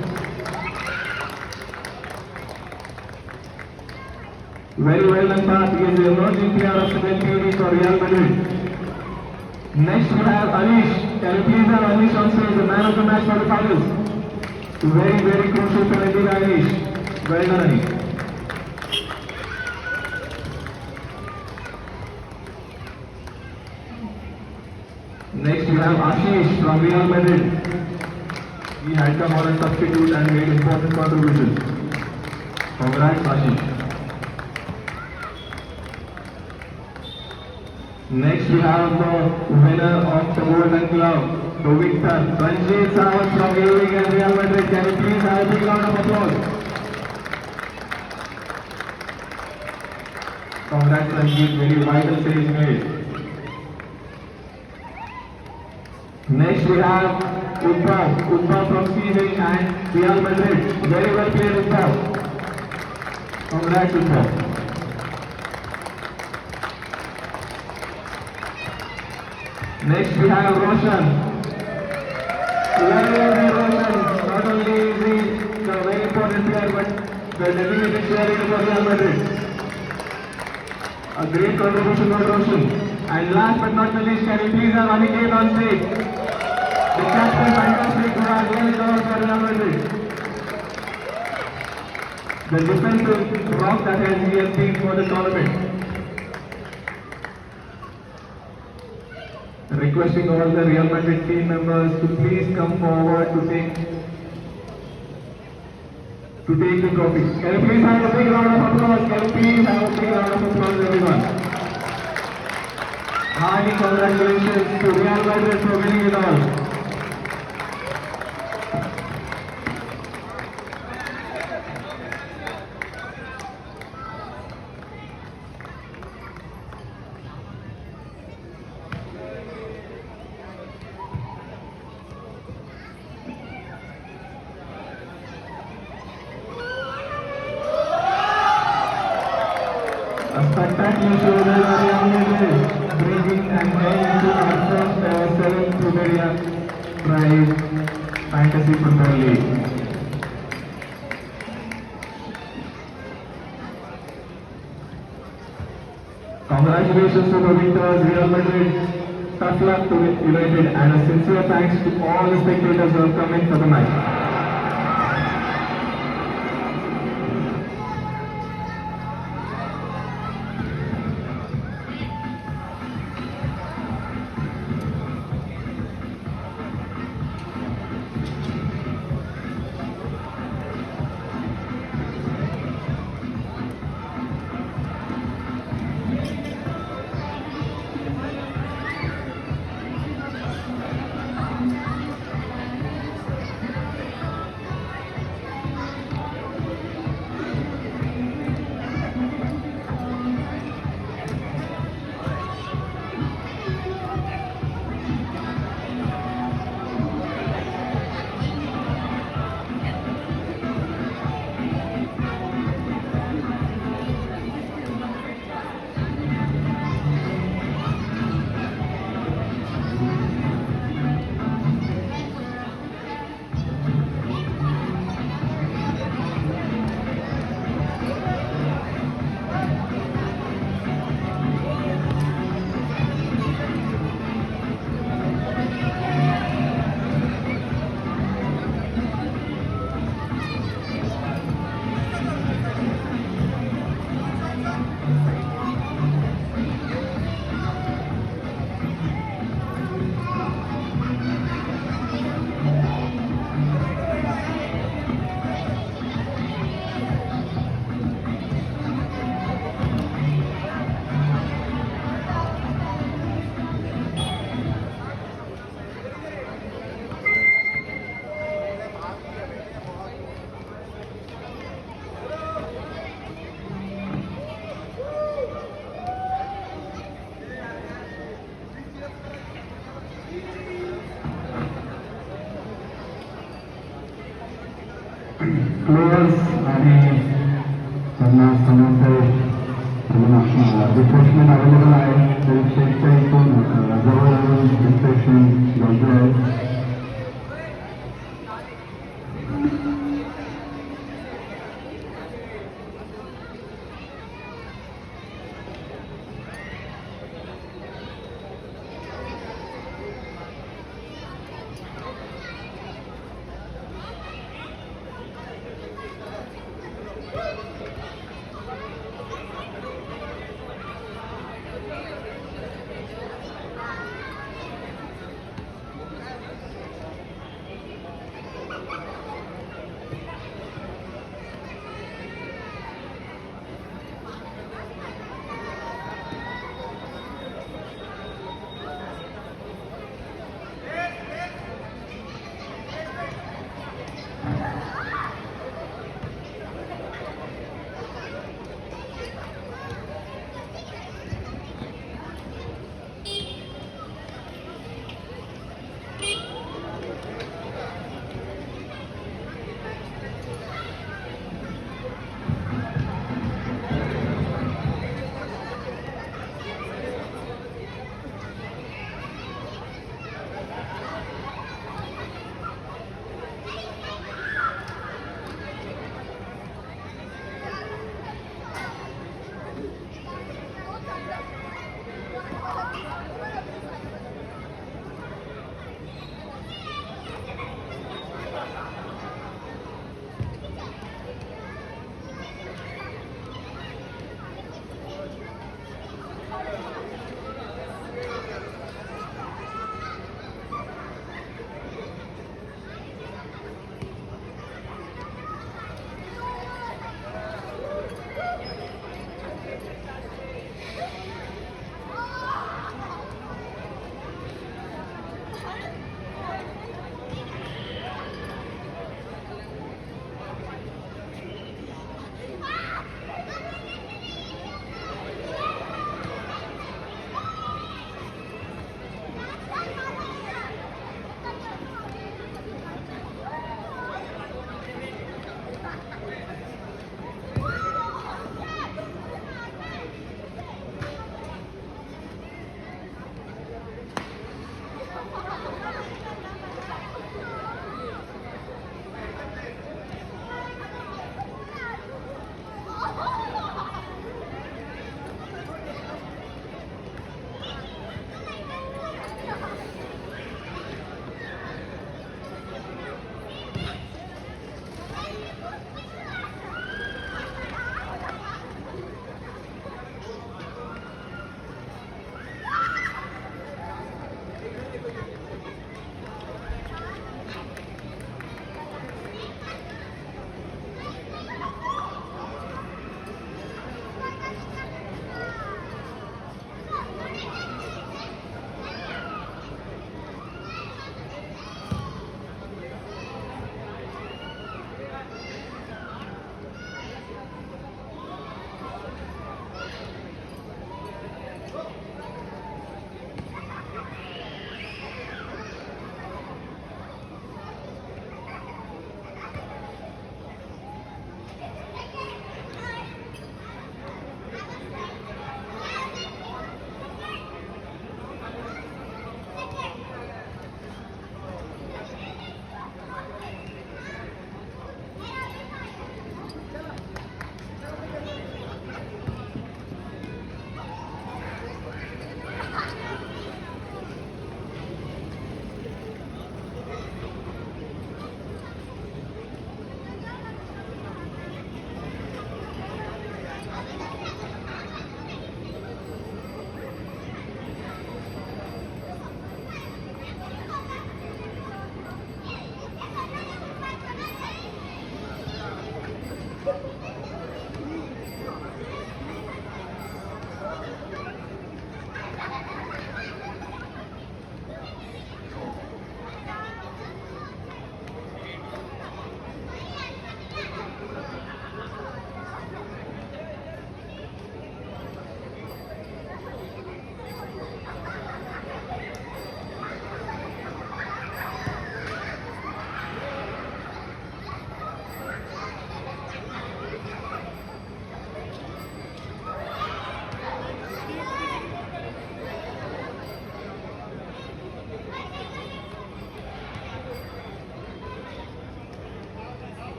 Very well done, Path. He is the emerging player of second period for Real Madrid. Next we have Anish. Can you please have Anish on stage, the man of the match for the finals? Very, very crucial penalty by Anish. Well done, Anish. Next we have Ashish from Real Madrid. He had come on a substitute and made important contributions. Congrats, Ashish. Next we have the winner of the Golden Glove, the victor, Ranjit Sawant from A-League and Real Madrid. Can you please have a big round of applause? Congrats, Ranjit. Very vital save made. Next we have Udbhav from C-Wing and Real Madrid. Very well played, Udbhav. Congrats, Udbhav. Next we have Roshan. Very Roshan. Not only is he a very important player, but the designated cheerleader for Real Madrid. A great contribution for Roshan. And last but not the least, can you please have Aniket on stage? The captain, fantastic, who has really done for Real Madrid. The defensive rock that he has been for the tournament. Requesting all the Real Madrid team members to please come forward to take the trophy. Can you please have a big round of applause? Can you please have a big round of applause, everyone? Hearty congratulations to Real Madrid for winning it all. A spectacular show by Real Madrid, bringing an end to our first ever 7th Premier Prize Fantasy Football League. Congratulations to the victors, Real Madrid. Tough luck to United, and a sincere thanks to all the spectators who have come in for the match. Players आणि त्यांना समोर refreshment available आहे. तरी स्टेजच्या इथून जवळ येऊन refreshment घ्यायचे आहे.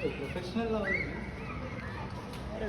प्रोफेशनल अरे